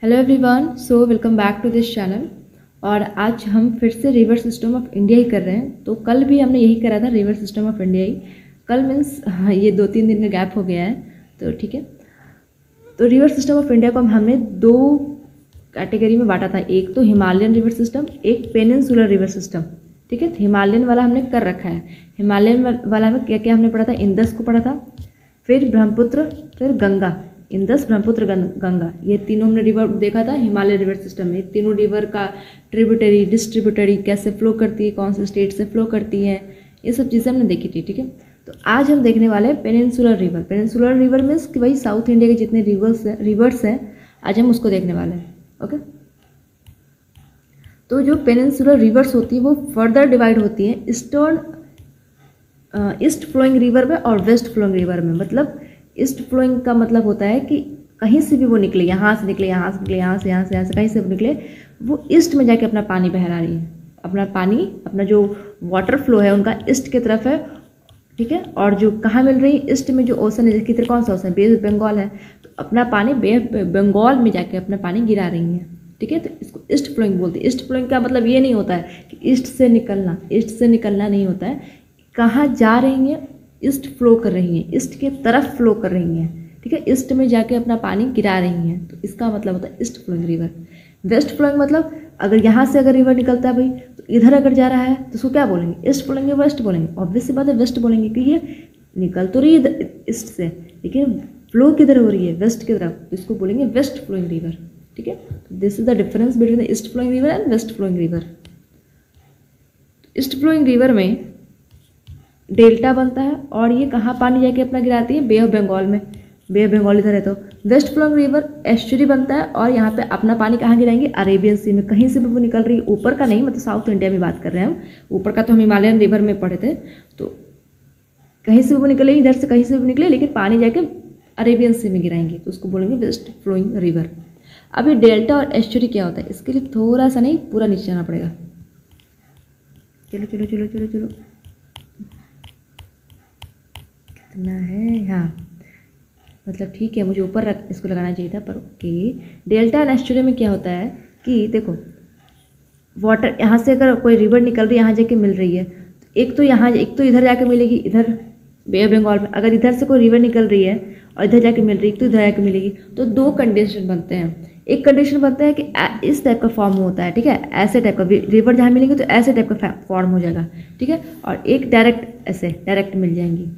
Hello everyone, so welcome back to this channel. और आज हम फिर से रिवर सिस्टम ऑफ इंडिया ही कर रहे हैं। तो कल भी हमने यही करा था, रिवर सिस्टम ऑफ इंडिया ही। कल मीन्स ये 2-3 दिन का गैप हो गया है, तो ठीक है। तो रिवर सिस्टम ऑफ इंडिया को हमने दो कैटेगरी में बांटा था, एक तो हिमालयन रिवर सिस्टम, एक पेनिनसुलर रिवर सिस्टम। ठीक है, तो हिमालयन वाला हमने कर रखा है। हिमालयन वाला में क्या क्या हमने पढ़ा था? इंदस को पढ़ा था, फिर ब्रह्मपुत्र, फिर गंगा। इंदस, ब्रह्मपुत्र, गंगा, ये तीनों हमने रिवर देखा था हिमालय रिवर सिस्टम में। तीनों रिवर का ट्रिब्यूटरी, डिस्ट्रीब्यूटरी कैसे फ्लो करती है, कौन से स्टेट से फ्लो करती है, ये सब चीज़ें हमने देखी थी। ठीक है, तो आज हम देखने वाले हैं peninsular river. Peninsular river means कि भाई साउथ इंडिया के जितने रिवर्स हैं आज हम उसको देखने वाले हैं। ओके, तो जो पेनिनसुलर रिवर्स होती है वो फर्दर डिवाइड होती है ईस्ट फ्लोइंग रिवर में और वेस्ट फ्लोइंग रिवर में। मतलब ईस्ट फ्लोइंग का मतलब होता है कि कहीं से भी वो निकले, यहाँ से निकले, यहाँ से निकले, यहाँ से कहीं से भी निकले, वो ईस्ट में जाके अपना पानी बहला रही है। अपना पानी, अपना जो वाटर फ्लो है उनका ईस्ट की तरफ है। ठीक है, और जो कहाँ मिल रही है? ईस्ट में जो ओशन है, जिसकी तरफ कौन सा ओशन? बे ऑफ बंगाल है, तो अपना पानी बे ऑफ बंगाल में जाके अपना पानी गिरा रही है। ठीक है, तो इसको ईस्ट फ्लोइंग बोलते हैं। ईस्ट फ्लोइंग का मतलब ये नहीं होता है कि ईस्ट से निकलना नहीं होता है। कहाँ जा रही हैं? ईस्ट फ्लो कर रही हैं, ईस्ट के तरफ फ्लो कर रही हैं। ठीक है, ईस्ट में जाके अपना पानी गिरा रही हैं, तो इसका मतलब होता है east flowing river. West flowing मतलब अगर यहाँ से अगर रिवर निकलता है भाई, तो इधर अगर जा रहा है तो उसको क्या बोलेंगे? ईस्ट बोलेंगे, वेस्ट बोलेंगे? ऑब्वियस सी बात है वेस्ट बोलेंगे, कि ये निकल तो रही है ईस्ट से, लेकिन फ्लो किधर हो रही है? वेस्ट की तरफ, तो इसको बोलेंगे वेस्ट फ्लोइंग रिवर। ठीक है, this is the difference between the east flowing river and west flowing river. East flowing river में डेल्टा बनता है, और ये कहाँ पानी जाके अपना गिराती है? बे ऑफ बंगाल में। बे ऑफ बंगाल इधर है, तो वेस्ट फ्लोइंग रिवर एस्चुरी बनता है, और यहाँ पे अपना पानी कहाँ गिराएंगे? अरेबियन सी में। कहीं से भी वो निकल रही है, ऊपर का नहीं, मतलब साउथ इंडिया में बात कर रहे हैं हम। ऊपर का तो हम हिमालयन रिवर में पढ़े थे, तो कहीं से भी वो निकले, इधर से कहीं से भी निकले, लेकिन पानी जाके अरेबियन सी में गिराएंगे, तो उसको बोलेंगे वेस्ट फ्लोइंग रिवर। अब ये डेल्टा और एस्चुरी क्या होता है, इसके लिए थोड़ा सा नहीं, पूरा नीचे जाना पड़ेगा। चलो चलो चलो चलो चलो, कितना है? हाँ, मतलब ठीक है, मुझे ऊपर रख इसको लगाना चाहिए था, पर ओके। डेल्टा एंड एस्चुरी में क्या होता है कि देखो, वाटर यहाँ से अगर कोई रिवर निकल रही है, यहाँ जाके मिल रही है, तो एक तो इधर जाके मिलेगी, इधर बे ऑफ बंगाल में। अगर इधर से कोई रिवर निकल रही है और इधर जाके मिल रही है, तो इधर जाके मिलेगी। तो दो कंडीशन बनते हैं। एक कंडीशन बनता है कि इस टाइप का फॉर्म होता है, ठीक है, ऐसे टाइप का रिवर जहाँ मिलेंगे तो ऐसे टाइप का फॉर्म हो जाएगा। ठीक है, और एक डायरेक्ट मिल जाएंगी।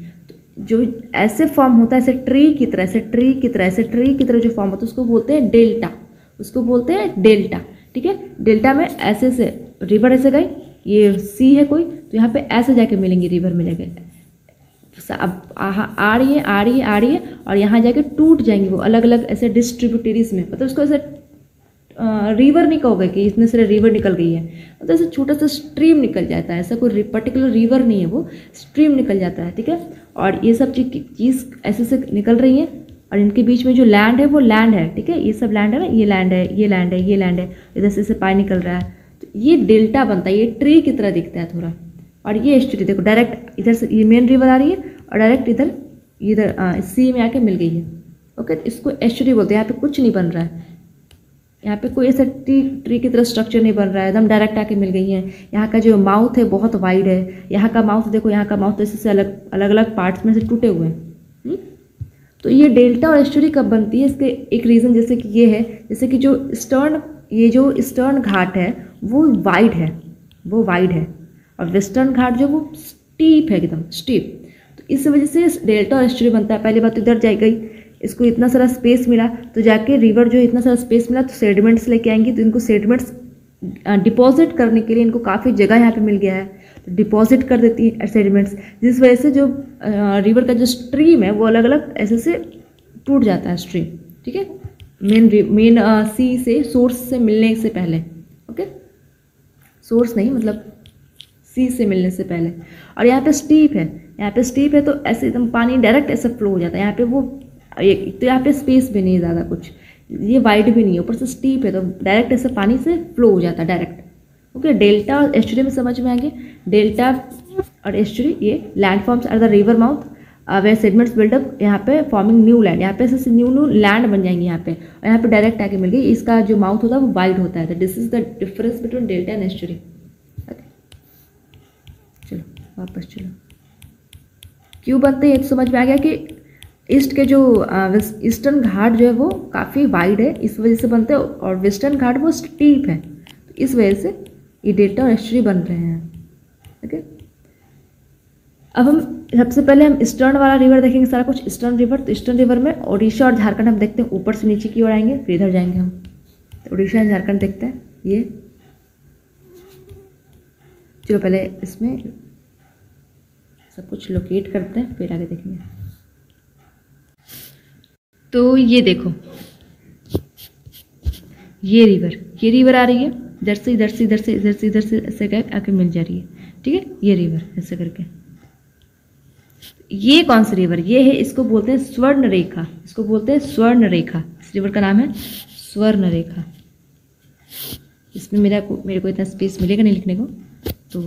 जो ऐसे फॉर्म होता है, ऐसे ट्री की तरह जो फॉर्म होता है, उसको बोलते हैं डेल्टा। ठीक है, डेल्टा में ऐसे से रिवर ऐसे गई, ये सी है कोई, तो यहाँ पे ऐसे जाके मिलेंगे, रिवर मिलेंगे। अब आ रही है, और यहाँ जाके टूट जाएंगी वो अलग अलग ऐसे डिस्ट्रीब्यूटरीज में। मतलब उसको ऐसे रिवर नहीं कहोगे कि इतने सारे रिवर निकल गई है, मतलब ऐसे छोटा सा स्ट्रीम निकल जाता है। ऐसा कोई पर्टिकुलर रिवर नहीं है, वो स्ट्रीम निकल जाता है। ठीक है, और ये सब चीज़ ऐसे से निकल रही है, और इनके बीच में जो लैंड है वो लैंड है। ठीक है, ये सब लैंड है ना, ये लैंड है, इधर से पानी निकल रहा है, तो ये डेल्टा बनता है। ये ट्री की तरह दिखता है थोड़ा। और ये एस्चुरी देखो, डायरेक्ट इधर से ये मेन रिवर आ रही है, और डायरेक्ट इधर सी में आके मिल गई है। ओके, तो इसको एस्चुरी बोलते हैं। यहाँ पे कुछ नहीं बन रहा है, यहाँ पे कोई ऐसा ट्री की तरह स्ट्रक्चर नहीं बन रहा है, एकदम डायरेक्ट आके मिल गई है। यहाँ का जो माउथ है बहुत वाइड है। यहाँ का माउथ देखो, यहाँ का माउथ ऐसे से अलग पार्ट्स में से टूटे हुए हैं। तो ये डेल्टा और एस्चुरी कब बनती है? इसके एक रीज़न जैसे कि ये है, जैसे कि जो ईस्टर्न घाट है वो वाइड है, और वेस्टर्न घाट जो वो स्टीप है, एकदम स्टीप। तो इस वजह से डेल्टा और एस्चुरी बनता है। पहली बात तो इधर जाए गई, इसको इतना सारा स्पेस मिला, तो जाके रिवर जो इतना सारा स्पेस मिला, तो सेडिमेंट्स लेके आएंगी, तो इनको सेडिमेंट्स डिपॉजिट करने के लिए इनको काफ़ी जगह यहाँ पे मिल गया है, तो डिपॉजिट कर देती है सेडिमेंट्स, जिस वजह से जो रिवर का जो स्ट्रीम है वो अलग अलग ऐसे से टूट जाता है स्ट्रीम। ठीक है, मेन सी से, सोर्स से मिलने से पहले। ओके, सोर्स नहीं, मतलब सी से मिलने से पहले। और यहाँ पे स्टीप है, तो ऐसे एकदम पानी डायरेक्ट ऐसे फ्लो हो जाता है। यहाँ पे वो तो यहाँ पे स्पेस भी नहीं ज़्यादा कुछ, ये वाइड भी नहीं है, ऊपर से स्टीप है, तो डायरेक्ट ऐसे पानी से फ्लो हो जाता है डायरेक्ट। ओके, डेल्टा और एस्चुरी में समझ में आ गया। डेल्टा और एस्चुरी, ये land forms are the river mouth, where sediments build up यहाँ पे फॉर्मिंग न्यू लैंड, यहाँ पे ऐसे न्यू लैंड बन जाएंगे यहाँ पे, और यहाँ पे डायरेक्ट आके मिल गई। इसका जो माउथ होता है वो वाइड होता है। तो this is the difference between delta and estuary. चलो वापस चलो, क्यों बनते हैं ये तो समझ में आ गया कि ईस्ट के जो ईस्टर्न घाट जो है वो काफ़ी वाइड है, इस वजह से बनते हैं, और वेस्टर्न घाट वो स्टीप है, तो इस वजह से ये डेल्टा और एस्चुरी बन रहे हैं। ओके, अब हम सबसे पहले हम ईस्टर्न वाला रिवर देखेंगे, सारा कुछ ईस्टर्न रिवर। तो ईस्टर्न रिवर में उड़ीसा और झारखंड हम देखते हैं, ऊपर से नीचे की ओर आएंगे फिर इधर जाएंगे हम। तो उड़ीसा और झारखंड देखते हैं। ये चलो पहले इसमें सब कुछ लोकेट करते हैं फिर आगे देखेंगे। तो ये देखो, ये रिवर आ रही है इधर से इधर से इधर से इधर से इधर से ऐसे करके आके मिल जा रही है। ठीक है, ये रिवर ऐसे करके, ये कौन सी रिवर, ये है, इसको बोलते हैं स्वर्ण रेखा, इसको बोलते हैं स्वर्ण रेखा। इस रिवर का नाम है स्वर्ण रेखा। इसमें मेरे को इतना स्पेस मिलेगा नहीं लिखने को, तो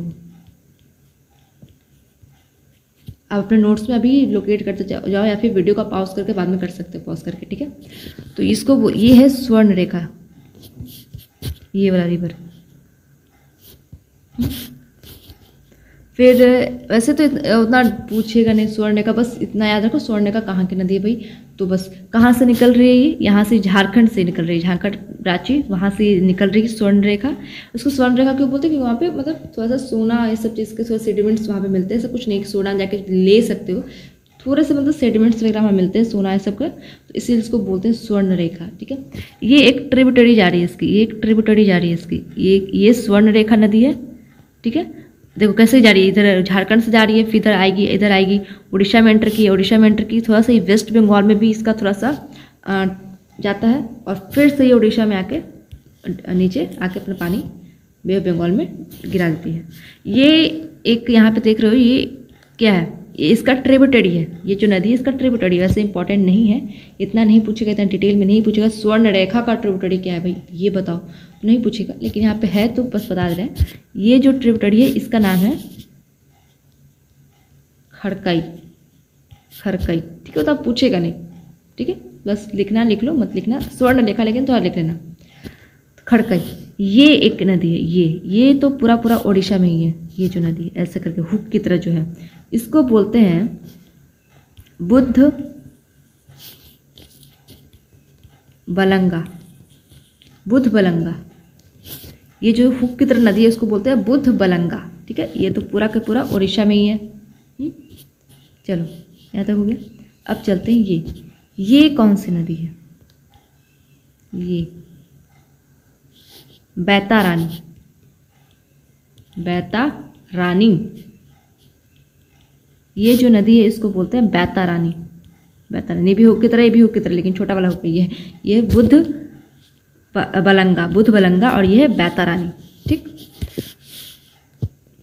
आप अपने नोट्स में अभी लोकेट करते जाओ, या फिर वीडियो का पॉज करके बाद में कर सकते हो, पॉज करके। ठीक है, तो इसको ये है स्वर्ण रेखा, ये वाला रिवर। फिर वैसे तो उतना पूछेगा नहीं स्वर्ण रेखा, बस इतना याद रखो स्वर्ण रेखा कहाँ की नदी है भाई। तो बस कहाँ से निकल रही है ये, यहाँ से झारखंड से निकल रही है, झारखंड रांची वहाँ से निकल रही है स्वर्ण रेखा। उसको स्वर्ण रेखा क्यों बोलते हैं, क्योंकि वहाँ पे मतलब थोड़ा सा सोना ये सब चीज़ के थोड़ा सेडिमेंट्स वहाँ पे मिलते हैं। ऐसा कुछ नहीं सोना जाके ले सकते हो, थोड़े से मतलब सेडिमेंट्स वगैरह वहाँ मिलते हैं सोना ये सब का, तो इसीलिए इसको बोलते हैं स्वर्ण रेखा। ठीक है, ये एक ट्रिब्यूटरी जा रही है इसकी, ये एक ट्रिब्यूटरी जा रही है इसकी, ये स्वर्ण रेखा नदी है। ठीक है, देखो कैसे जा रही है, इधर झारखंड से जा रही है, फिर इधर आएगी, इधर आएगी, उड़ीसा में एंटर की, उड़ीसा में एंटर की, थोड़ा सा वेस्ट बंगाल में भी इसका थोड़ा सा जाता है, और फिर से ये उड़ीसा में आके नीचे आके अपना पानी बे ऑफ बंगाल में गिरा देती है। ये एक यहाँ पे देख रहे हो, ये क्या है, ये इसका ट्रिब्यूटरी है, ये जो नदी है इसका ट्रिब्यूटरी। वैसे इंपॉर्टेंट नहीं है, इतना नहीं पूछेगा, इतना डिटेल में नहीं पूछेगा स्वर्ण रेखा का ट्रिब्यूटरी क्या है भाई ये बताओ, नहीं पूछेगा, लेकिन यहाँ पे है तो बस बता दे रहे हैं। ये जो ट्रिब्यूटरी है इसका नाम है खड़कई, खड़कई। ठीक है, तो आप पूछेगा नहीं। ठीक है, बस लिखना लिख लो, मत लिखना स्वर्ण रेखा, लेकिन थोड़ा लिख लेना खड़कई। ये एक नदी है, ये तो पूरा पूरा उड़ीसा में ही है, ये जो नदी है ऐसे करके हुक की तरह जो है, इसको बोलते हैं बुद्ध बलंगा, बुद्ध बलंगा। ये जो हुक की तरह नदी है इसको बोलते हैं बुद्ध बलंगा। ठीक है, ये तो पूरा का पूरा उड़ीसा में ही है। चलो यहाँ तक हो गया। अब चलते हैं ये कौन सी नदी है, ये बैता रानी, बैता रानी। ये जो नदी है इसको बोलते हैं बैता रानी, बैता रानी भी हुक की तरह, ये भी हुक की तरह, लेकिन छोटा वाला हुक है। ये बुद्ध बलंगा, बुद्ध बलंगा, और ये है बैता रानी। ठीक,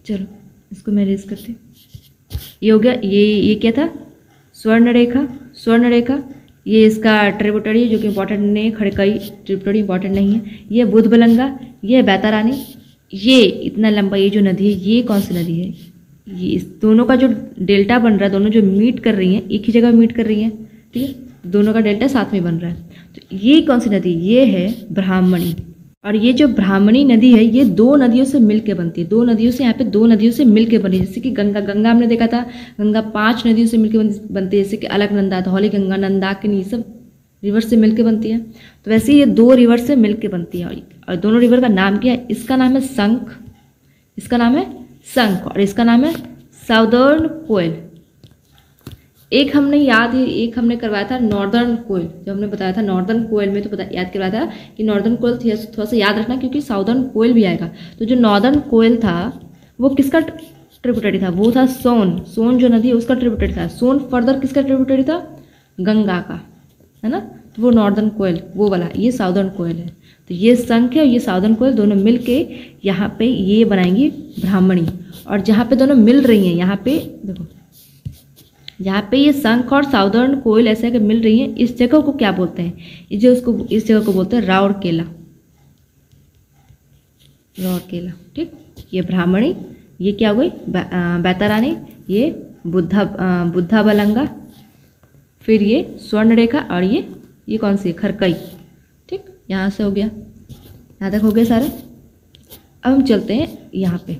चलो इसको मैं रेज करती हूँ। ये हो गया, ये क्या था, स्वर्ण रेखा, स्वर्ण रेखा। ये इसका ट्रिब्यूटरी जो कि इंपॉर्टेंट नहीं है, खड़कई ट्रिब्यूटरी इंपॉर्टेंट नहीं है। ये बुद्ध बलंगा, ये बैता रानी। ये इतना लंबा ये जो नदी है, ये कौन सी नदी है, ये इस दोनों का जो डेल्टा बन रहा है, दोनों जो मीट कर रही हैं, एक ही जगह मीट कर रही हैं। ठीक है, दोनों का डेल्टा साथ में बन रहा है। तो ये कौन सी नदी, ये है ब्राह्मणी। और ये जो ब्राह्मणी नदी है ये दो नदियों से मिलके बनती है, दो नदियों से, यहाँ पे दो नदियों से मिलके बनी है। जैसे कि गंगा हमने देखा था, गंगा 5 नदियों से मिलके बनती है, जैसे कि अलकनंदा, धौली गंगा, नंदाकिनी, सब रिवर से मिलके बनती है। तो वैसे ही ये 2 रिवर से मिलके बनती है, और दोनों रिवर का नाम क्या है, इसका नाम है शंख, इसका नाम है शंख, और इसका नाम है साउदर्न कोयल। एक हमने करवाया था नॉर्दर्न कोयल, जब हमने बताया था नॉर्दर्न कोयल में, तो याद करवाया था कि नॉर्दर्न कोयल थोड़ा सा याद रखना, क्योंकि साउदर्न कोयल भी आएगा। तो जो नॉर्दर्न कोयल था वो किसका ट्रिब्यूटरी था, वो था सोन जो नदी है उसका ट्रिब्यूटरी था। सोन फर्दर किसका ट्रिब्यूटरी था, गंगा का, है ना। तो वो नॉर्दर्न कोयल वो वाला, ये साउदर्न कोयल है। तो ये शंख है और ये साउदर्न कोयल दोनों मिल के यहाँ पे ये बनाएंगी ब्राह्मणी। और जहाँ पे दोनों मिल रही हैं, यहाँ पे देखो, जहाँ पे ये शंख और साउदर्न कोयल ऐसे करके मिल रही हैं, इस जगह को क्या बोलते हैं, इस जगह को बोलते हैं राउरकेला, राउरकेला। ठीक, ये ब्राह्मणी, ये क्या हो गई बैता रानी, ये बुद्धा बलंगा, फिर ये स्वर्ण रेखा, और ये कौन सी है, खरकई। ठीक, यहाँ से हो गया, यहाँ तक हो गया सारा। अब हम चलते हैं यहाँ पे,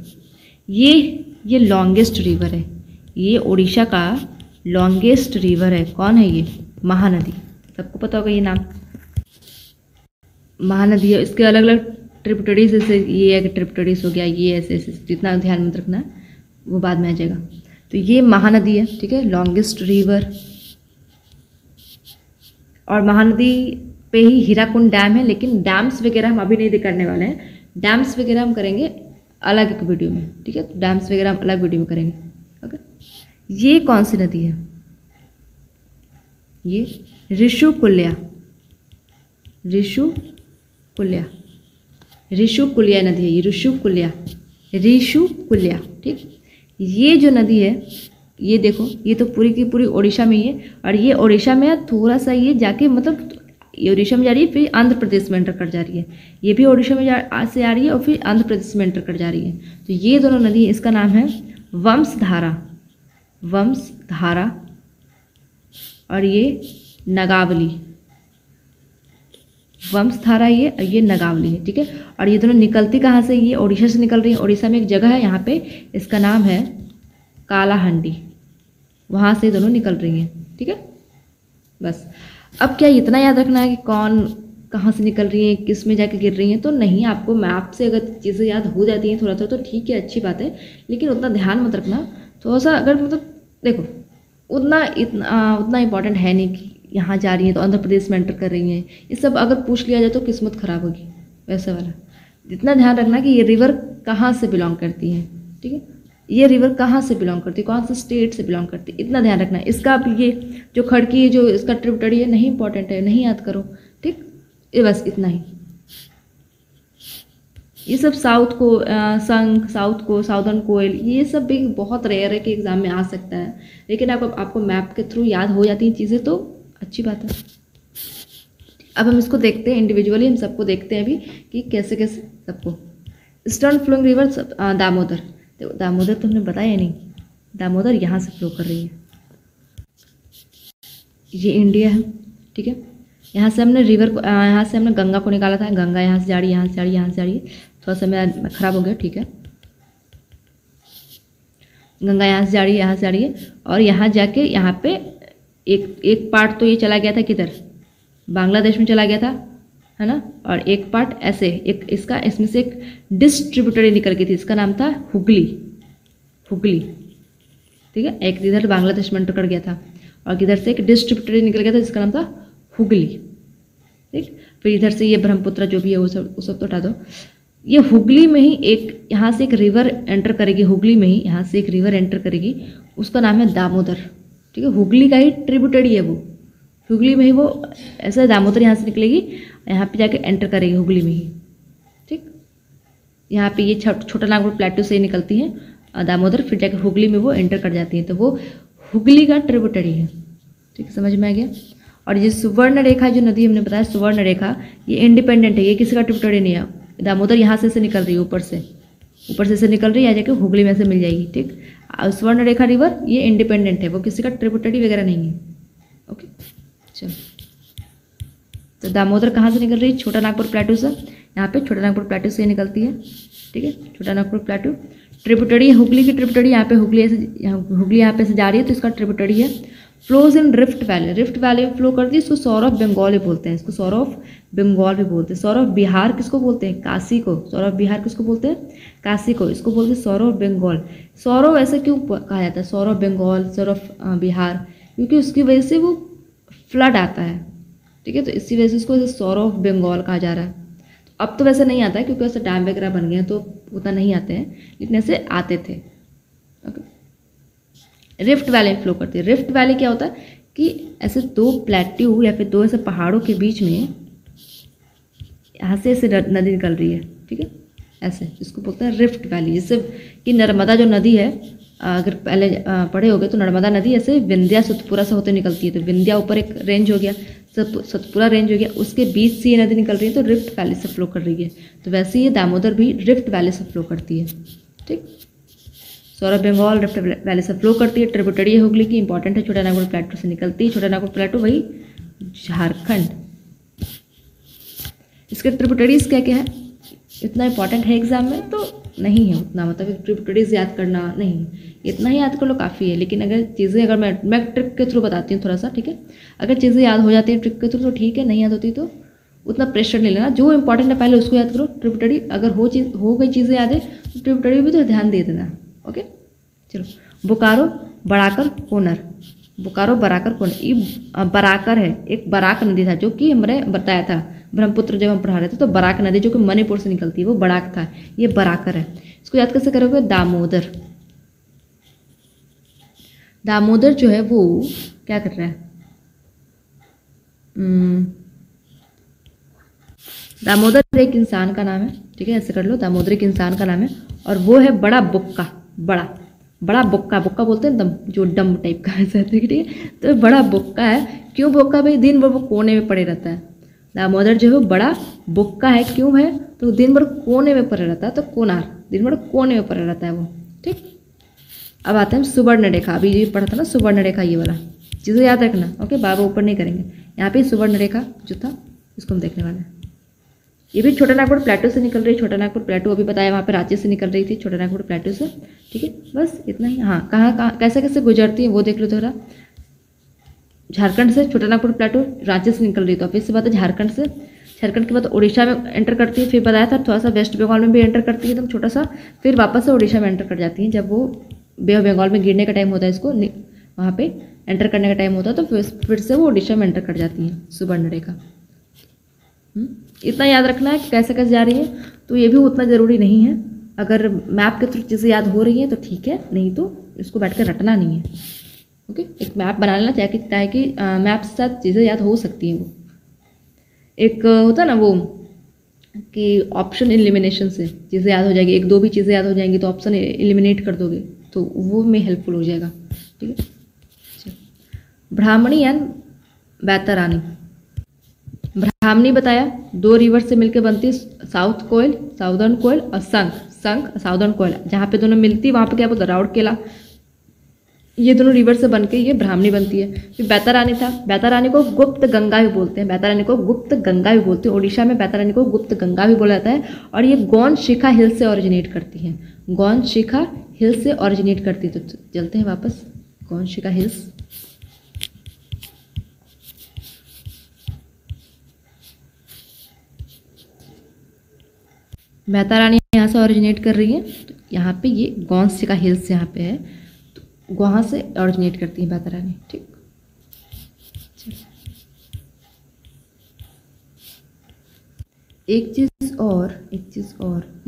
ये लॉन्गेस्ट रिवर है, ये उड़ीसा का लॉन्गेस्ट रिवर है। कौन है ये, महानदी। सबको पता होगा ये नाम, महानदी है। इसके अलग अलग ट्रिब्यूटरीज, जैसे ये एक ट्रिब्यूटरीज हो गया, ये ऐसे ऐसे, जितना ध्यान में रखना है वो बाद में आ जाएगा। तो ये महानदी है, ठीक है, लॉन्गेस्ट रिवर। और महानदी पे ही हीराकुंड डैम है, लेकिन डैम्स वगैरह हम अभी नहीं करने वाले हैं, डैम्स वगैरह हम करेंगे अलग एक वीडियो में, ठीक है। तो डैम्स वगैरह हम अलग वीडियो में करेंगे, ओके। ये कौन सी नदी है, ये ऋषिकुल्या, ऋषिकुल्या नदी है, ये ऋषिकुल्या, ठीक। ये जो नदी है, ये देखो, ये तो पूरी की पूरी उड़ीसा में ही है, और ये उड़ीसा में थोड़ा सा ये जाके, मतलब ये उड़ीसा में जा रही है, फिर आंध्र प्रदेश में एंटर कर जा रही है, ये भी उड़ीसा में से आ रही है, और फिर आंध्र प्रदेश में एंटर कर जा रही है। तो ये दोनों नदी, इसका नाम है वंशधारा, और ये नगावली, वंशधारा ये नगावली है, ठीक है। और ये दोनों निकलती कहाँ से, ये उड़ीसा से निकल रही है। उड़ीसा में एक जगह है यहाँ पे, इसका नाम है कालाहांडी, वहाँ से दोनों निकल रही हैं, ठीक है। बस अब क्या इतना याद रखना है कि कौन कहाँ से निकल रही है, किस में जाके गिर रही हैं, तो नहीं। आपको मैप से अगर चीज़ें याद हो जाती हैं थोड़ा थोड़ा तो ठीक है, अच्छी बात है, लेकिन उतना ध्यान मत रखना। थोड़ा सा अगर, मतलब देखो, उतना इम्पोर्टेंट है नहीं कि यहाँ जा रही हैं तो आंध्र प्रदेश में एंटर कर रही हैं, ये सब अगर पूछ लिया जाए तो किस्मत खराब होगी, वैसे वाला। जितना ध्यान रखना कि ये रिवर कहाँ से बिलोंग करती है, ठीक है, ये रिवर कहाँ से बिलोंग करती है, कौन से स्टेट से बिलोंग करती है, इतना ध्यान रखना है। इसका अब ये जो खड़की है, जो इसका ट्रिब्यूटरी है, नहीं इंपॉर्टेंट है, नहीं याद करो, ठीक, ये बस इतना ही। ये सब साउथ को साउदर्न कोयल, ये सब भी बहुत रेयर है कि एग्जाम में आ सकता है, लेकिन आपको मैप के थ्रू याद हो जाती हैं चीज़ें तो अच्छी बात है। अब हम इसको देखते हैं इंडिविजुअली, हम सबको देखते हैं अभी कि कैसे कैसे सबको। ईस्टर्न फ्लोइंग रिवर दामोदर, तो दामोदर तो हमने बताया नहीं, दामोदर यहाँ से फ्लो कर रही है, ये इंडिया है, ठीक है। यहाँ से हमने रिवर को, यहाँ से हमने गंगा को निकाला था, गंगा यहाँ से जा रही है, यहाँ से जा रही है, यहाँ से जा रही है। थोड़ा सा मेरा खराब हो गया, ठीक है। गंगा यहाँ से जा रही है, यहाँ से जा रही है, और यहाँ जाके यहाँ पे एक पार्ट तो ये चला गया था किधर, बांग्लादेश में चला गया था, है ना। और एक पार्ट ऐसे इसमें से एक डिस्ट्रीब्यूटरी निकल गई थी, इसका नाम था हुगली, ठीक है। एक इधर बांग्लादेश में एंटर कर गया था, और किधर से एक डिस्ट्रीब्यूटरी निकल गया था जिसका नाम था हुगली, ठीक। फिर इधर से ये ब्रह्मपुत्र जो भी है वो सब तो हटा दो। ये हुगली में ही एक, यहाँ से एक रिवर एंटर करेगी, हुगली में ही यहाँ से एक रिवर एंटर करेगी, उसका नाम है दामोदर, ठीक है। हुगली का ही ट्रिब्यूटरी है वो, हुगली में ही वो ऐसा दामोदर यहाँ से निकलेगी, यहाँ पे जाके एंटर करेगी हुगली में ही, ठीक। यहाँ पे ये छोटा नागपुर प्लेटू से निकलती हैं दामोदर, फिर जाके हुगली में वो एंटर कर जाती हैं, तो वो हुगली का ट्रिब्यूटरी है, ठीक है, समझ में आ गया। और ये सुवर्ण रेखा जो नदी हमने बताया, सुवर्ण रेखा, ये इंडिपेंडेंट है, ये किसी का ट्रिब्यूटरी नहीं है। दामोदर यहाँ से निकल रही है, ऊपर से निकल रही है, आ जाके हुगली में से मिल जाएगी, ठीक। स्वर्ण रेखा रिवर ये इंडिपेंडेंट है, वो किसी का ट्रिब्यूटरी वगैरह नहीं है, ओके। चलो, तो दामोदर कहाँ से निकल रही है, छोटा नागपुर प्लेटू से, यहाँ पे छोटा नागपुर प्लेटू से निकलती है, ठीक है। छोटा नागपुर प्लेटू ट्रिब्यूटरी है, हुगली की ट्रिब्यूटरी, यहाँ पे हुगली यहाँ पे से जा रही है, तो इसका ट्रिब्यूटरी है। फ्लोज इन रिफ्ट वैली में फ्लो करती है, इसको सौर ऑफ बंगाल भी बोलते हैं, इसको सौर ऑफ बंगाल भी बोलते हैं। सौर ऑफ बिहार किसको बोलते हैं, काशी को। सौर ऑफ बिहार किसको बोलते हैं, काशी को। इसको बोलते हैं सौर ऑफ बंगाल। सौर ऑफ ऐसे क्यों कहा जाता है, सौर ऑफ बंगाल, सौर ऑफ बिहार, क्योंकि उसकी वजह से वो फ्लड आता है, ठीक है, तो इसी वजह से इसको सौर ऑफ बंगाल कहा जा रहा है। अब तो वैसे नहीं आता है क्योंकि वैसे डैम वगैरह बन गए हैं तो उतना नहीं आते हैं, लेकिन ऐसे आते थे, ओके। रिफ्ट वैली में फ्लो करती है। रिफ्ट वैली क्या होता है कि ऐसे दो प्लेट्यू या फिर दो ऐसे पहाड़ों के बीच में यहाँ से ऐसे नदी निकल रही है, ठीक है, ऐसे, इसको बोलते हैं रिफ्ट वैली। जैसे कि नर्मदा जो नदी है, अगर पहले पढ़े होगे तो नर्मदा नदी ऐसे विंध्या सतपुरा से होते निकलती है, तो विंध्या ऊपर एक रेंज हो गया, सतपुरा रेंज हो गया, उसके बीच से ये नदी निकल रही है तो रिफ्ट वैली से फ्लो कर रही है। तो वैसे ही दामोदर भी रिफ्ट वैली से फ्लो करती है, ठीक। सौरभ बंगाल रिफ्ट वैली से फ्लो करती है, ट्रिब्यूटरी है हुगली की, इंपॉर्टेंट है, छोटा नागपुर प्लेटो से निकलती है, छोटा नागपुर प्लेटो वही झारखंड। इसके ट्रिब्यूटरीज क्या क्या है, इतना इंपॉर्टेंट है एग्जाम में तो नहीं है उतना, मतलब ट्रिब्यूटरीज याद करना नहीं है, इतना ही याद कर लो काफ़ी है। लेकिन अगर चीज़ें अगर मैं ट्रिक के थ्रू बताती हूँ थोड़ा सा, ठीक है, अगर चीज़ें याद हो जाती हैं ट्रिक के थ्रू तो ठीक है, नहीं याद होती तो उतना प्रेशर नहीं लेना, जो इंपॉर्टेंट है पहले उसको याद करो। ट्रिब्यूटरी अगर हो गई चीज़ें याद है तो ट्रिब्यूटरी भी तो ध्यान दे देना। ओके चलो, बोकारो बराकर कोनर, बोकारो बराकर कोनर, ये बराकर है, एक बराक नदी था जो कि हमने बताया था ब्रह्मपुत्र जब हम पढ़ा रहे थे, तो बराक नदी जो कि मणिपुर से निकलती है वो बराक था, ये बराकर है। इसको याद कैसे करोगे, दामोदर, दामोदर जो है वो क्या कर रहा है, दामोदर एक इंसान का नाम है, ठीक है, ऐसे कर लो, दामोदर एक इंसान का नाम है, और वो है बड़ा बुक्का, बड़ा बड़ा बुक्का, बुक्का बोलते हैं दम, जो डम टाइप का ऐसा है, ठीक है, तो बड़ा बुक्का है। क्यों बुक्का भाई, दिन भर वो कोने में पड़े रहता है, दामोदर जो है वो बड़ा बुक्का है, क्यों है तो दिन भर कोने में पड़े रहता है, तो कोनार दिन भर कोने में पड़े रहता है वो, ठीक। अब आते हैं सुवर्ण रेखा, अभी ये पढ़ा था ना सुवर्ण रेखा, ये वाला चीज़ें याद रखना, ओके, बाबा ऊपर नहीं करेंगे, यहाँ पे सुवर्ण रेखा जो था इसको हम देखने वाले हैं। ये भी छोटा नागपुर प्लेटो से निकल रही है, छोटा नागपुर प्लेटो अभी बताया वहाँ पे राज्य से निकल रही थी, छोटा नागपुर प्लेटो से, ठीक है, बस इतना ही। हाँ, कहाँ कैसे कैसे गुजरती है वो देख लो थोड़ा, झारखंड से छोटा नागपुर प्लेटो राज्य से निकल रही, तो फिर से बात है झारखंड से, झारखंड के बाद उड़ीसा में एंटर करती है, फिर बताया था थोड़ा सा वेस्ट बंगाल में भी एंटर करती है एकदम छोटा सा, फिर वापस से उड़ीसा में एंटर कर जाती है, जब वो बे ऑफ बंगाल में गिरने का टाइम होता है, इसको वहाँ पे एंटर करने का टाइम होता है, तो फिर से वो उड़ीसा में एंटर कर जाती हैं सुवर्ण रेखा। इतना याद रखना है कि कैसे कैसे जा रही है, तो ये भी उतना ज़रूरी नहीं है, अगर मैप के थ्रू चीज़ें याद हो रही हैं तो ठीक है, नहीं तो इसको बैठ कर रटना नहीं है। ओके, एक मैप बना लेना ताकि मैप के साथ चीज़ें याद हो सकती हैं। वो एक होता है ना वो कि ऑप्शन एलिमिनेशन से चीज़ें याद हो जाएगी, एक दो भी चीज़ें याद हो जाएंगी तो ऑप्शन एलिमिनेट कर दोगे तो वो में हेल्पफुल हो जाएगा, ठीक है। ब्राह्मणी एंड बैतरानी, ब्राह्मणी बताया दो रिवर से मिलकर बनती है, साउथ कोयल, साउदर्न कोयल, और संख साउदर्न कोयल, जहाँ पे दोनों मिलती है वहाँ पे क्या बोलते हैं, राउरकेला, ये दोनों रिवर से बनके ये ब्राह्मणी बनती है। फिर बैतारानी था, बैतारानी को गुप्त गंगा भी बोलते हैं, बैतारानी को गुप्त गंगा भी बोलते हैं, उड़ीसा में बैतारानी को गुप्त गंगा भी बोला जाता है, और ये गौन शिखा हिल से ओरिजिनेट करती है, गौन शिखा हिल से ओरिजिनेट करती है। तो चलते हैं वापस, गौन शिखा हिल्स, बैतारानी यहाँ से ओरिजिनेट कर रही है, तो यहाँ पे ये गौन शिखा हिल्स यहाँ पे है, तो वहाँ से ओरिजिनेट करती है बैतारानी, ठीक। एक चीज़ और,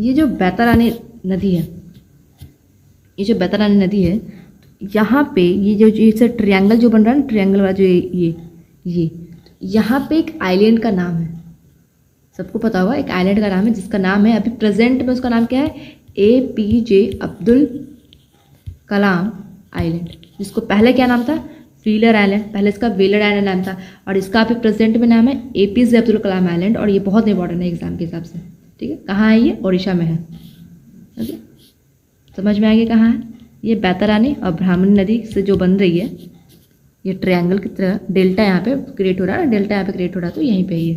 ये जो बैतारानी नदी है, ये जो बैतारानी नदी है, यहाँ पे ये जो जैसे ट्रायंगल जो बन रहा है ना, ट्रायंगल वाला जो ये यहाँ पे एक आइलैंड का नाम है, सबको पता होगा, एक आइलैंड का नाम है जिसका नाम है, अभी प्रेजेंट में उसका नाम क्या है, APJ अब्दुल कलाम आइलैंड, जिसको पहले क्या नाम था, व्हीलर आइलैंड, पहले इसका व्हीलर आइलैंड नाम था, और इसका अभी प्रेजेंट में नाम है APJ अब्दुल कलाम आइलैंड, और ये बहुत इंपॉर्टेंट है एग्जाम के हिसाब से, ठीक है। कहाँ है ये, उड़ीसा में है, ओके, समझ में आ गया कहाँ है ये, बैतारानी और ब्राह्मणी नदी से जो बन रही है, ये ट्रायंगल की तरह डेल्टा यहाँ पे क्रिएट हो रहा है, डेल्टा यहाँ पे क्रिएट हो रहा है, तो यहीं पे ये।